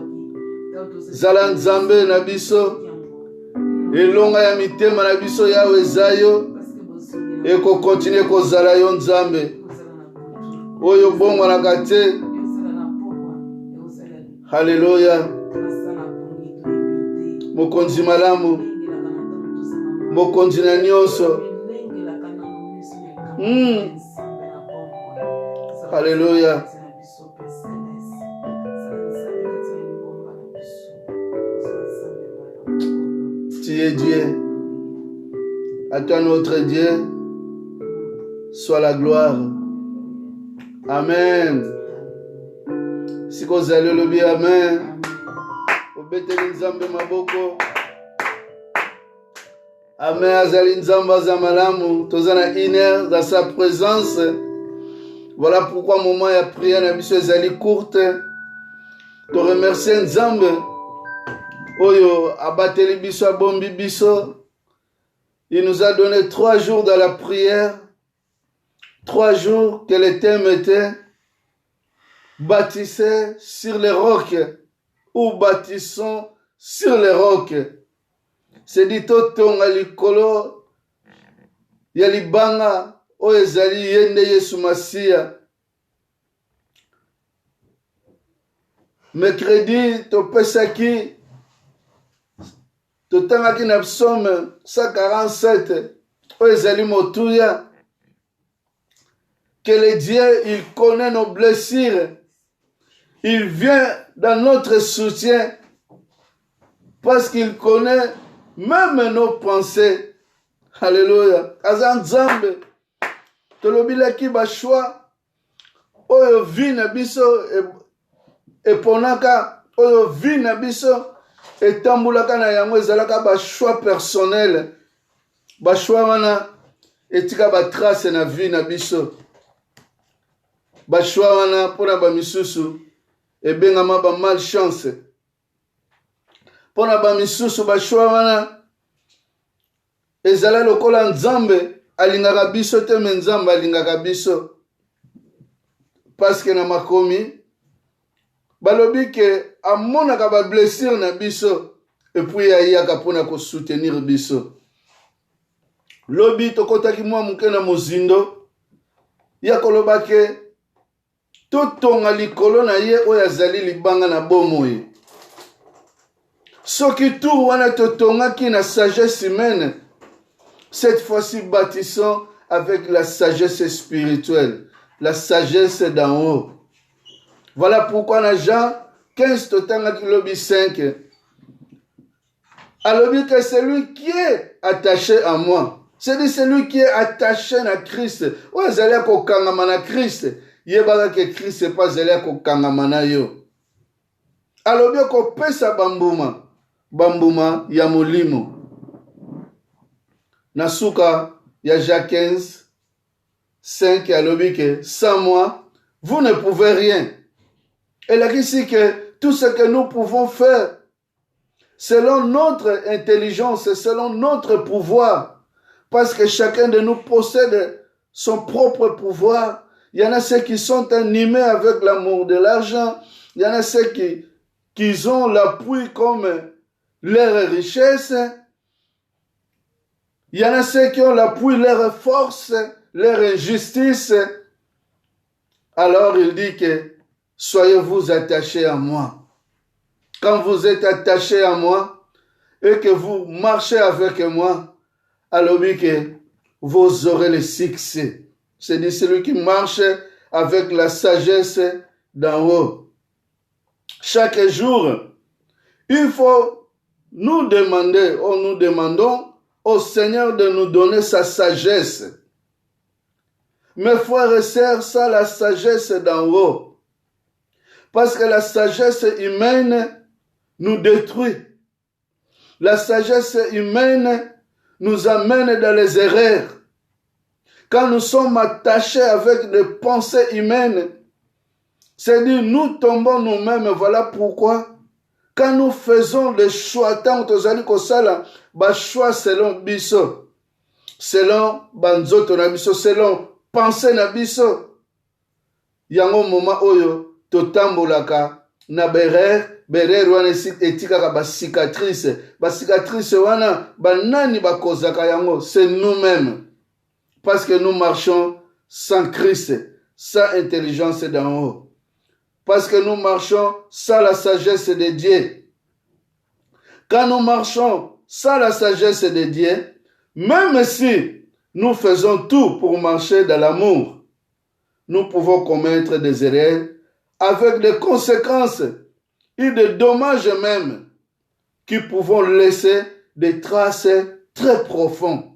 Zala nzambe na biso. Elonga ya mitema na biso Yahweh zayo. Eko continue ko zala yo nzambe. Oyo bongo na kate. Alléluia. Mokonzi malamu. Mokonzi na nyonso. Alléluia. Tu es Dieu. À toi notre Dieu, soit la gloire. Amen. Si vous allez le bien, amen. Obeteli nzambe maboko. Amen. Azali nzamba za malamu. Tozana une heure dans sa présence. Voilà pourquoi moment ya prière na biso ezali courte. Te remercier nzambe. Oyo abateli biso abombi biso. Il nous a donné 3 jours dans la prière. 3 jours que le thème était bâtissez sur les rocs ou bâtissons sur les rocs. C'est dit totonga likolo ya libanga oyo ezali yende Yesu Masiya. Mercredi topesaki totangaki na psaume 147 oyo ezali motuya. Que le Dieu, il connaît nos blessures. Il vient dans notre soutien parce qu'il connaît même nos pensées. Alléluia. Azan Zambe. Tolobilaki bashwa. Oyo vi na biso eponaka. Oyo vi na biso etambulaka na yango ezalaka bashwa personnel. Bashwa wana etika batrace na vi na biso. Bashwa wana pona ba misusu ebengama ba malchance. Pona ba misusu bashwa wana ezala lokola nzambe alingaka biso te me nzambe alingaka biso. Parce que na makomi balobi ke amonaka ba blessure na biso et puis ayaka pona ko soutenir biso. Lobi tokotaki mwa muke na mozindo ya koloba ke totonga likolo na ye oyo azali libanga na bomoi. Soki tour wana totongaki na sagesse humaine, cette fois-ci bâtissons avec la sagesse spirituelle, la sagesse d'en haut. Voilà pourquoi dans Jean 15 totangaki lobi 5 alobi que celui qui est attaché à moi, c'est-à-dire celui qui est attaché à Christ, oyo azali kokangama na Christ, yebaka ke Christ n'est pas allé kokangama na yo. Alobi kopesa bambuma ya molimo. Na suka ya Jacques 15 5 alobi ke sans moi vous ne pouvez rien. Elle a dit que tout ce que nous pouvons faire selon notre intelligence, selon notre pouvoir, parce que chacun de nous possède son propre pouvoir. Il y en a ceux qui sont animés avec l'amour de l'argent. Il y en a ceux qui ont l'appui comme leur richesse. Il y en a ceux qui ont l'appui leur force, leur injustice. Alors il dit que soyez-vous attachés à moi. Quand vous êtes attachés à moi et que vous marchez avec moi, alors que vous aurez le succès. C'est celui qui marche avec la sagesse d'en haut. Chaque jour, il faut nous demandons au Seigneur de nous donner sa sagesse. Mes frères et sœurs, ça la sagesse d'en haut. Parce que la sagesse humaine nous détruit. La sagesse humaine nous amène dans les erreurs. Quand nous sommes attachés avec des pensées humaines, c'est-à-dire nous tombons nous-mêmes. Voilà pourquoi, quand nous faisons des choix, tant que nous allons choix selon biso, selon banzoto na biso, selon pensée na biso, yango moment oyo totambolaka na berer wana etikaka ba cicatrice wana banani bakozaka yango, c'est nous-mêmes. Parce que nous marchons sans Christ, sans intelligence d'en haut. Parce que nous marchons sans la sagesse de Dieu. Quand nous marchons sans la sagesse de Dieu, même si nous faisons tout pour marcher dans l'amour, nous pouvons commettre des erreurs avec des conséquences et des dommages même qui pouvons laisser des traces très profondes.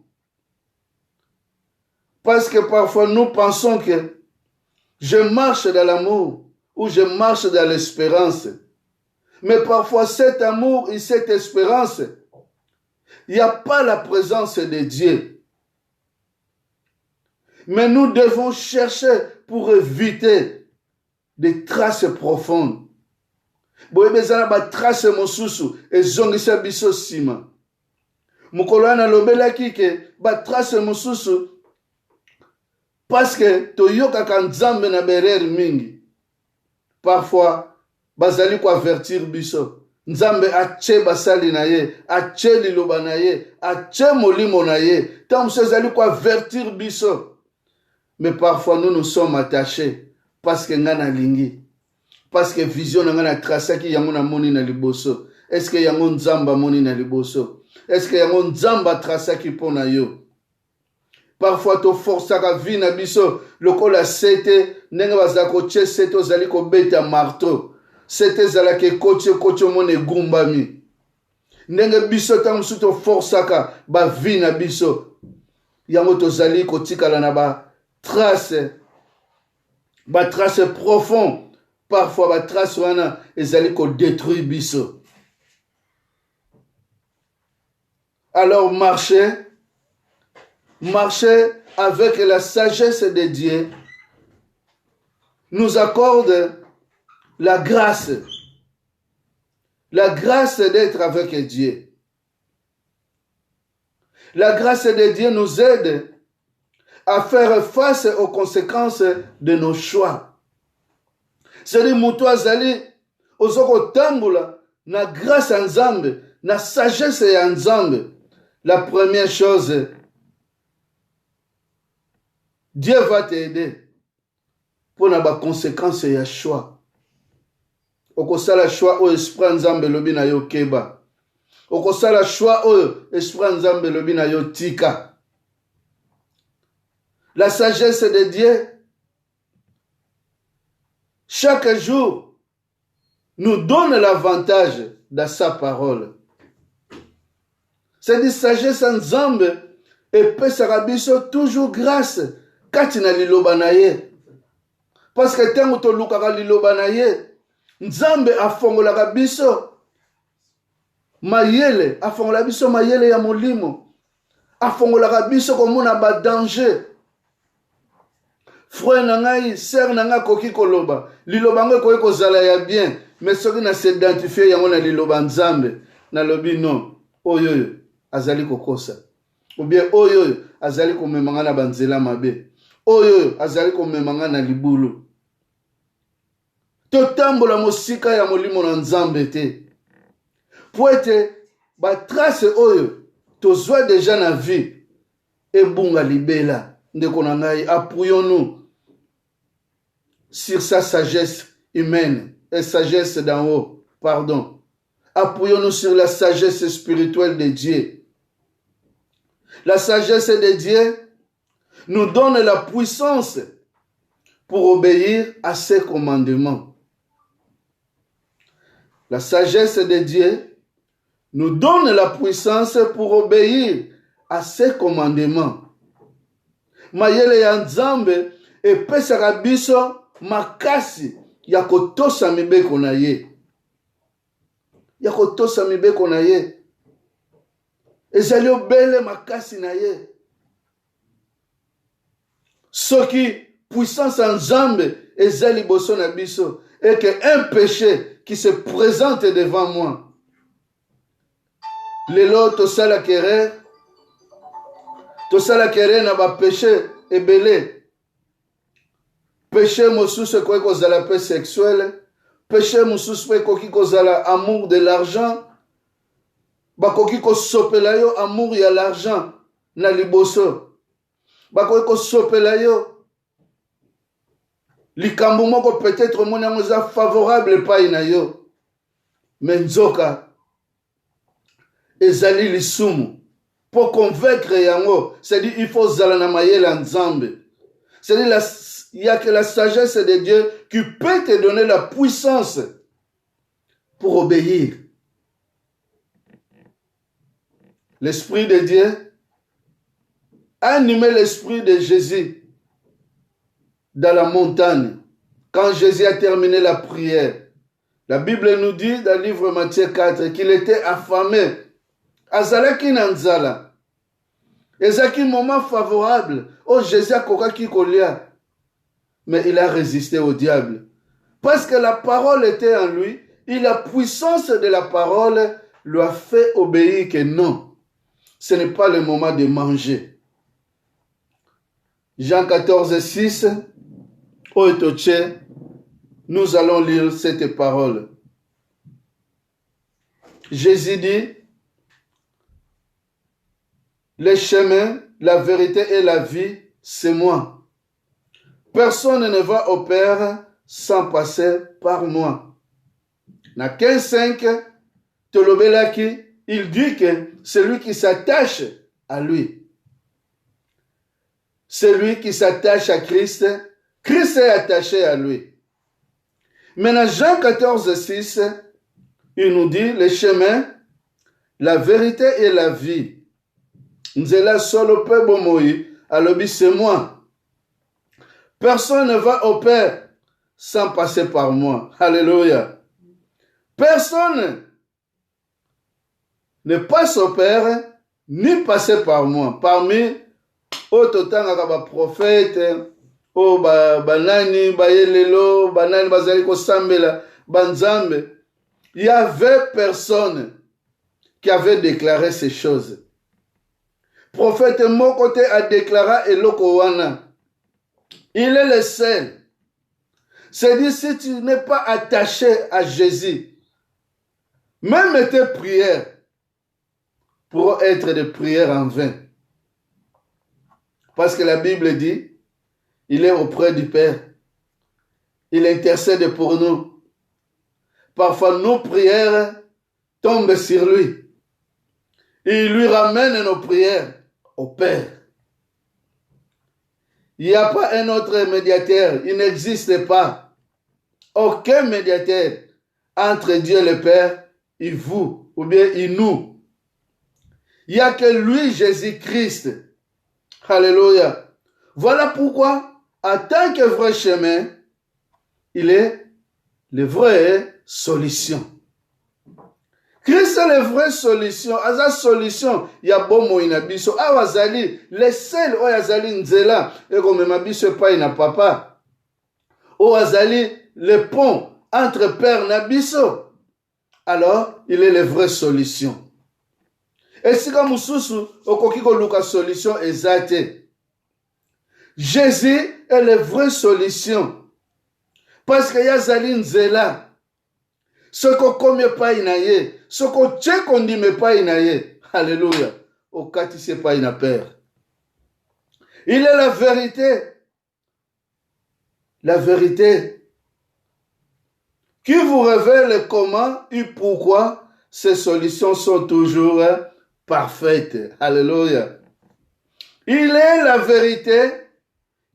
Parce que parfois nous pensons que je marche dans l'amour ou je marche dans l'espérance. Mais parfois cet amour et cette espérance, il n'y a pas la présence de Dieu. Mais nous devons chercher pour éviter des traces profondes. Boyebezana ba trace mosusu ezongisa biso sima. Mukolo na lobelaki ke ba trace mosusu parce que toyoka ka nzambe na berere mingi. Parfois bazali ko avertir biso. Nzambe ache basali na ye, ache liloba na ye, ache molimo na ye. Tant ezali ko avertir biso. Mais parfois nous nous sommes attachés parce que ngana lingi. Parce que vision ngana tracé yango na moni na liboso. Est-ce que yango nzamba moni na liboso? Est-ce que yango nzamba tracé ki pona yo? Parfois to força ka vi na biso lokola sete ndenge bazako che sete ozali ko beta marteau. Sete zala ke koche mone gumbami. Ndenge biso tangu suto força ka ba vi na biso. Yango to zali ko tikala na ba trace profond. Parfois ba trace wana ezali ko détruire biso. Alors marcher avec la sagesse de Dieu nous accorde la grâce d'être avec Dieu. La grâce de Dieu nous aide à faire face aux conséquences de nos choix. C'est-à-dire, mutu azali ozoko tambula na grâce ya Nzambe, na sagesse ya Nzambe. La première chose, Dieu va t'aider pour na ba conséquence ya choix. Okosala choix o esprit Nzambe lobi na yo keba. Okosala choix o esprit Nzambe lobi na yo tika. La sagesse de Dieu, chaque jour, nous donne l'avantage de sa parole. C'est-à-dire, sagesse Nzambe et pesara biso toujours grâce kati na liloba na ye. Parce que tango to lukaka liloba na ye, Nzambe afongolaka biso mayele, afongolaka biso mayele ya molimo, afongolaka biso komona ba danger. Frère nangai, sœur nanga koki koloba, liloba ngo koki kozala ya bien, mais soki na s'identifier yango na liloba Nzambe, na lobi non, oyo azali kokosa. Ou bien oyo azali komemanga na banzela mabe. Oyo azali komemanga na libulu. Totambola mosika ya molimo na Nzambe te. Po ete ba trace oyo tozwa déjà na vie ebunga libela. Ndeko na ngai, appuyons-nous sur sa sagesse humaine et sagesse d'en haut, pardon. Appuyons-nous sur la sagesse spirituelle de Dieu. La sagesse de Dieu nous donne la puissance pour obéir à ses commandements. La sagesse de Dieu nous donne la puissance pour obéir à ses commandements. Mayele ya Nzambe epesaka biso makasi ya kotosa mibeko na ye. Ya kotosa mibeko na ye. Ezali obele makasi na ye. Soki puissance en Nzambe ezali boso na biso et que un péché qui se présente devant moi. Lelo tosala querer na ba péché ebele. Péché mosusu koki kozala pe sexuel, péché mosusu koki kozala amour de l'argent, bakoki kosopela yo amour ya l'argent na liboso. Bakoki kosopela yo likambo moko peut-être mona ngoza favorable pa ina yo. Mais nzoka ezali lisumu. Pour convaincre yango, c'est-à-dire il faut zala na mayele Nzambe. C'est-à-dire il n'y a que la sagesse de Dieu qui peut te donner la puissance pour obéir. L'Esprit de Dieu a animé l'Esprit de Jésus dans la montagne quand Jésus a terminé la prière. La Bible nous dit dans le livre Matthieu 4 qu'il était affamé. Azalaki nanzala. Ezaki moment favorable. Oh, Jésus a kokaki kolia. Mais il a résisté au diable. Parce que la parole était en lui. Et la puissance de la parole lui a fait obéir que non. Ce n'est pas le moment de manger. Jean 14, 6. Oetoche. Nous allons lire cette parole. Jésus dit, le chemin, la vérité et la vie, c'est moi. Personne ne va au Père sans passer par moi. Na 15:5, Tolobelaki, il dit que celui qui s'attache à lui, celui qui s'attache à Christ, Christ est attaché à lui. Maintenant, Jean 14, 6, il nous dit, le chemin, la vérité et la vie. Nzela solo pe bomoi, alobi c'est moi. Personne ne va au Père sans passer par moi. Alléluia. Personne ne passe au Père ni passer par moi. Parmi autres prophètes, oh banani bayelelo banani bazali ko sambela banzambe, il y avait personne qui avait déclaré ces choses. Prophète Mokote a déclaré eloko wana. Il est le seul. C'est-à-dire, si tu n'es pas attaché à Jésus, même tes prières pourront être des prières en vain. Parce que la Bible dit, il est auprès du Père. Il intercède pour nous. Parfois, nos prières tombent sur lui. Et il lui ramène nos prières au Père. Il n'y a pas un autre médiateur. Il n'existe pas. Aucun médiateur entre Dieu et le Père et vous, ou bien et nous. Il n'y a que lui, Jésus-Christ. Alléluia. Voilà pourquoi, en tant que vrai chemin, il est la vraie solution. Christ est la vraie solution. Aza solution, il y a bon mot inabiso. Awazali, les seuls oyazali nzela, et comme mabiso pas ina papa. Awazali, le pont entre père nabiso. Alors, il est la vraie solution. Et si comme mususu, okokiko luka solution exacte. Jésus est la vraie solution. Parce que yazali nzela. Ce qu'on commet pas inaye, ce qu'on tche qu'on dit mais pas inaye. Alléluia. Au cas tu sais pas ina père. Il est la vérité. La vérité qui vous révèle comment et pourquoi ces solutions sont toujours parfaites. Alléluia. Il est la vérité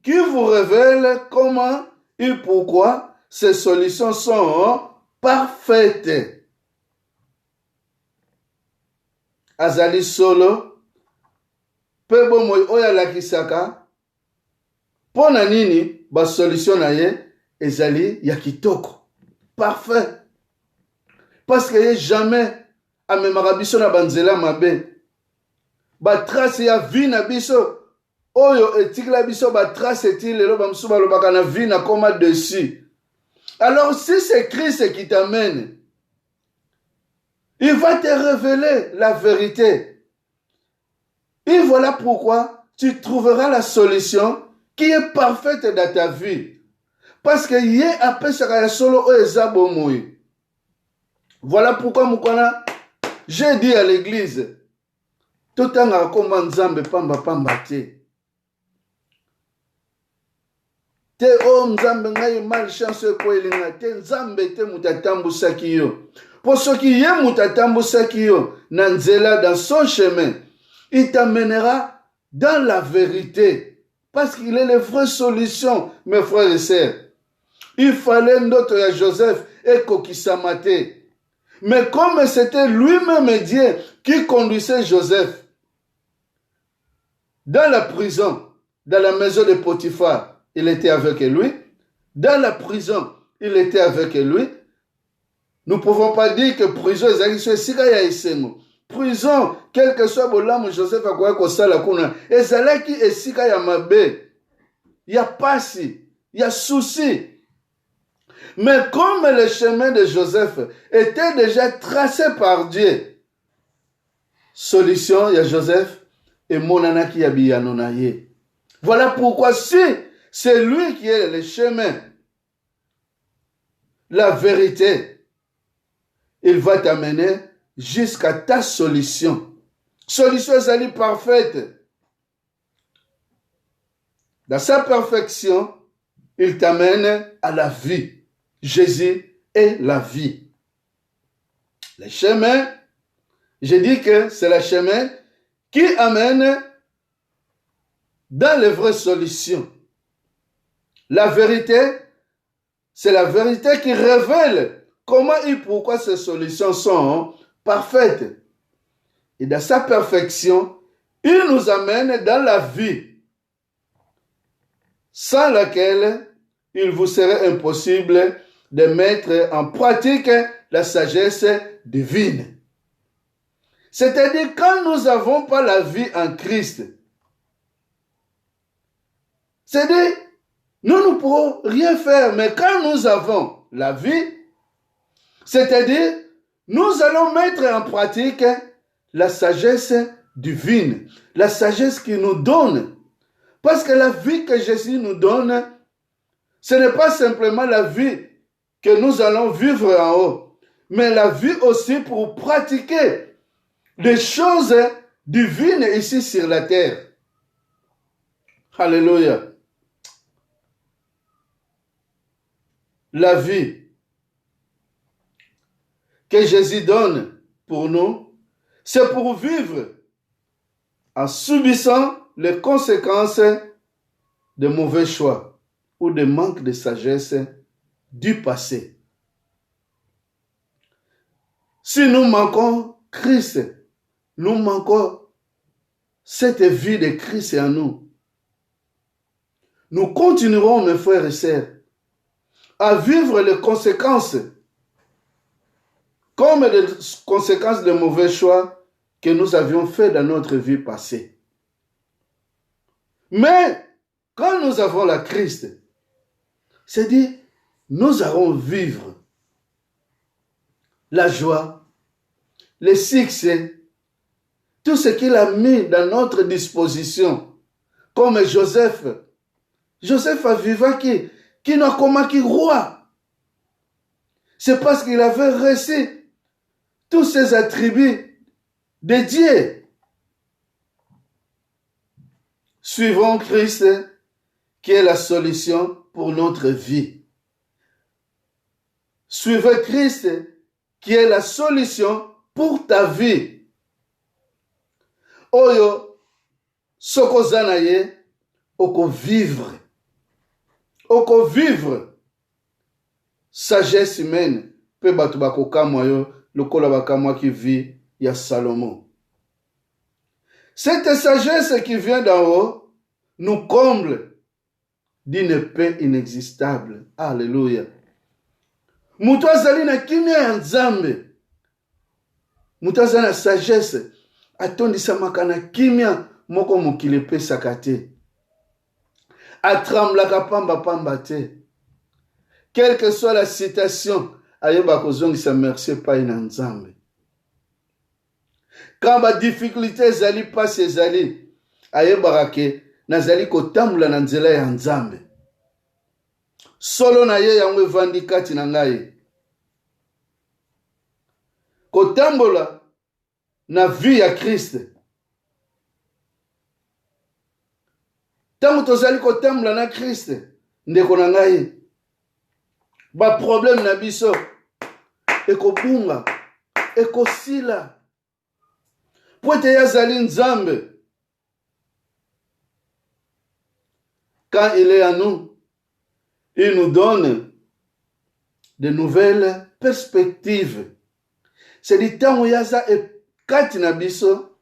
qui vous révèle comment et pourquoi ces solutions sont parfaite. Azali solo pebo moy oya lakisaka pona nini ba solution na ye ezali ya kitoko parfait parce que jamais amemaka biso na banzela mabe ba trace ya vie na biso oyo etikla biso ba trace eti lelo ba msuba lobaka na vie na koma dessus. Alors, si c'est Christ qui t'amène, il va te révéler la vérité. Et voilà pourquoi tu trouveras la solution qui est parfaite dans ta vie. Parce que yé après ça solo oezabomoui. Voilà pourquoi mukona j'ai dit à l'église tout anga koma nzambe pamba pamba te. Te o nzambe ngai malchance ko elinga te nzambe te mutatambu sakiyo. Pour ce qui est mutatambu sakiyo nanzela dans son chemin, il t'amènera dans la vérité. Parce qu'il est la vraie solution, mes frères et sœurs. Il fallait notre Joseph et Kokisamate. Mais comme c'était lui-même Dieu qui conduisait Joseph dans la prison, dans la maison de Potiphar, il était avec lui. Dans la prison, il était avec lui. Nous ne pouvons pas dire que prison est prison, quel que soit le Joseph a quoi que ça la kuna. Et c'est qui est sika ya mabe. Il y a passi, il y a souci. Mais comme le chemin de Joseph était déjà tracé par Dieu, solution, il y a Joseph et monana qui habille. Voilà pourquoi si c'est lui qui est le chemin, la vérité, il va t'amener jusqu'à ta solution. Solution est parfaite. Dans sa perfection, il t'amène à la vie. Jésus est la vie. Le chemin, je dis que c'est le chemin qui amène dans les vraies solutions. La vérité, c'est la vérité qui révèle comment et pourquoi ces solutions sont parfaites. Et dans sa perfection, il nous amène dans la vie, sans laquelle il vous serait impossible de mettre en pratique la sagesse divine. C'est-à-dire, quand nous n'avons pas la vie en Christ, c'est-à-dire, nous ne pourrons rien faire, mais quand nous avons la vie, c'est-à-dire, nous allons mettre en pratique la sagesse divine, la sagesse qui nous donne. Parce que la vie que Jésus nous donne, ce n'est pas simplement la vie que nous allons vivre en haut, mais la vie aussi pour pratiquer des choses divines ici sur la terre. Alléluia. La vie que Jésus donne pour nous, c'est pour vivre en subissant les conséquences de mauvais choix ou de manque de sagesse du passé. Si nous manquons Christ, nous manquons cette vie de Christ en nous. Nous continuerons, mes frères et sœurs, à vivre les conséquences, comme des conséquences de mauvais choix que nous avions fait dans notre vie passée. Mais quand nous avons la Christ, c'est-à-dire, nous allons vivre la joie, le succès, tout ce qu'il a mis dans notre disposition, comme Joseph. Joseph a vécu qui n'a comment qui roi. C'est parce qu'il avait reçu tous ces attributs de Dieu. Suivons Christ qui est la solution pour notre vie. Suivez Christ qui est la solution pour ta vie. Oyo sokozanaye oko vivre. Oko vivre sagesse humaine pe batu bakokamwa yo lokola bakamwa qui vit ya Salomon. Cette sagesse qui vient d'en haut nous comble d'une paix inexistable. Alléluia. Mutu azali na kimia ya Nzambe. Mutu azali na sagesse atondisamaka na kimia moko mokili epesaka te. Atremblaka pamba te. Quelle que soit la citation, ayeba kozongisa merci epai na Nzambe. Quand ba difficulté ezali pasi ezali, ayebaka ke nazali kotambola na nzela ya Nzambe. Solo na ye yango evandi kati na ngai. Kotambola na vie ya Christ. Tango tozali kotambola na Christ, ndeko na ngai, ba problème na biso ekobunga, ekosila. Po ete yazali Nzambe. quand il est à nous, il nous donne de nouvelles perspectives. C'est du temps où yaza et kati na biso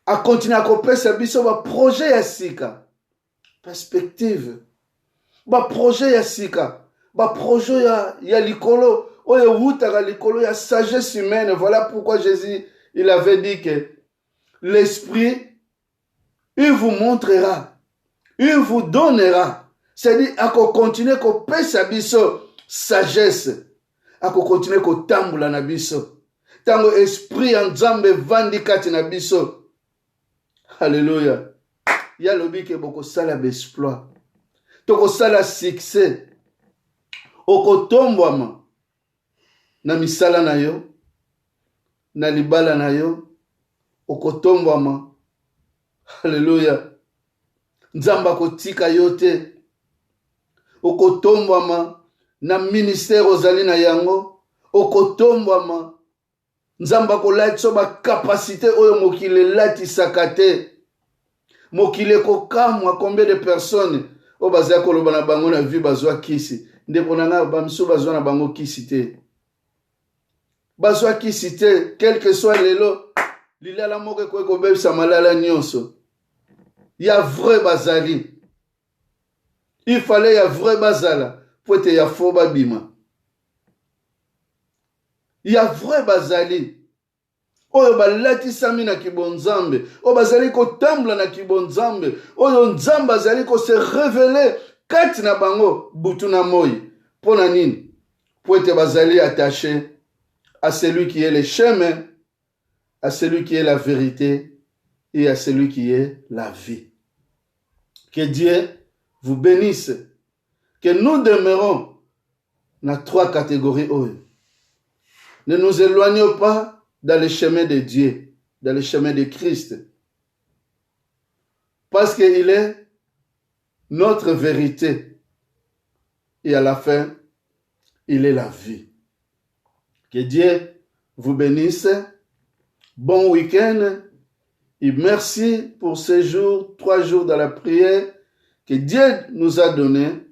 a continuer à kopesa biso ba projet ya sika. Perspective. Ba projet ya sika. Ba projet ya likolo. Oye wutaka likolo ya sagesse humaine. Voilà pourquoi Jésus, il avait dit que l'esprit, il vous montrera. Il vous donnera. C'est-à-dire, à continuer à pesa biso sagesse. À continuer à tambula na biso. Tango esprit en Nzambe vandi kati na biso. Alléluia. Ya lobi ke boko sala b'exploit. Toko sala succès. Oko tombwama. Na misala na yo. Na libala na yo. Oko tombwama. Alléluia. Nzamba kotika yote. Oko tombwama. Na ministère ozali na yango. Oko tombwama. Nzamba ko lati ba capacité oyo mokile lati sakate. Mokile ko kamwa combien de personnes o bazaya ko loba na bango na vie bazwa kisi. Ndeko nanga bamso bazwa na bango kisi te. Bazwa kisi te, quel que soit lelo, lilala moko ko bebisa malala nyonso. Ya vrai bazali. Il fallait ya vrai bazala pour être ya faux babima. Ya vrai bazali. Oyo balatisami na kibonzambe. Oyo bazali kotambula na kibonzambe. Oyo nzamba bazali ko se révéler kati na bango butu na moi. Pona nini? Pour être bazali attaché à celui qui est le chemin, à celui qui est la vérité et à celui qui est la vie. Que Dieu vous bénisse. Que nous demeurons dans 3 catégories. Ne nous éloignons pas dans le chemin de Dieu, dans le chemin de Christ. Parce qu'il est notre vérité. Et à la fin, il est la vie. Que Dieu vous bénisse. Bon week-end. Et merci pour ces jours, 3 jours dans la prière que Dieu nous a donné.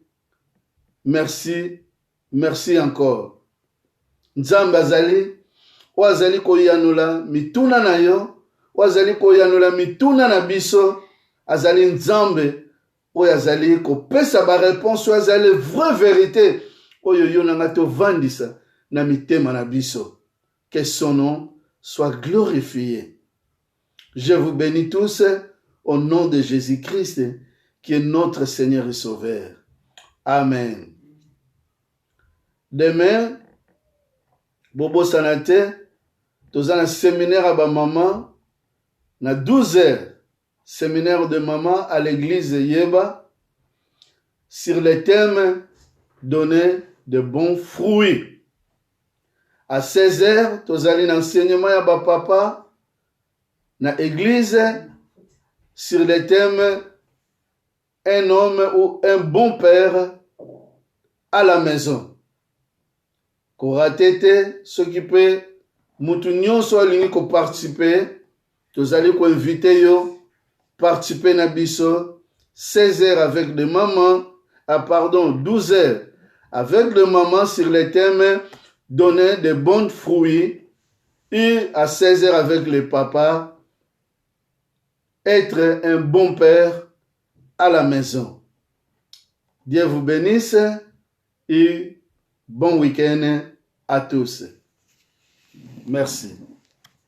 Merci. Merci encore. Nzambe azali. Wazali koyanula mituna na yo. Wazali koyanula mituna na biso. Azali nzambe. Oyo azali kopesa ba réponse. Azali vraie vérité. Oyo yo nanga to vandisa na mitema na biso. Que son nom soit glorifié. Je vous bénis tous au nom de Jésus-Christ qui est notre Seigneur et Sauveur. Amen. Demain, Bobo Sanate, dans un séminaire à ba maman, na 12h, séminaire de maman à l'église Yeba, sur le thème donner de bons fruits. À 16h, dans un enseignement à ba papa, na église, sur le thème un homme ou un bon père à la maison. Koratete, s'occuper, moutounion soit l'unique ko participer, tous allez ko inviter yo, participer na biso, 16h avec des mamans, 12h avec des mamans sur le thème donner de bons fruits, et à 16h avec les papas, être un bon père à la maison. Dieu vous bénisse et bon week-end à tous. Merci.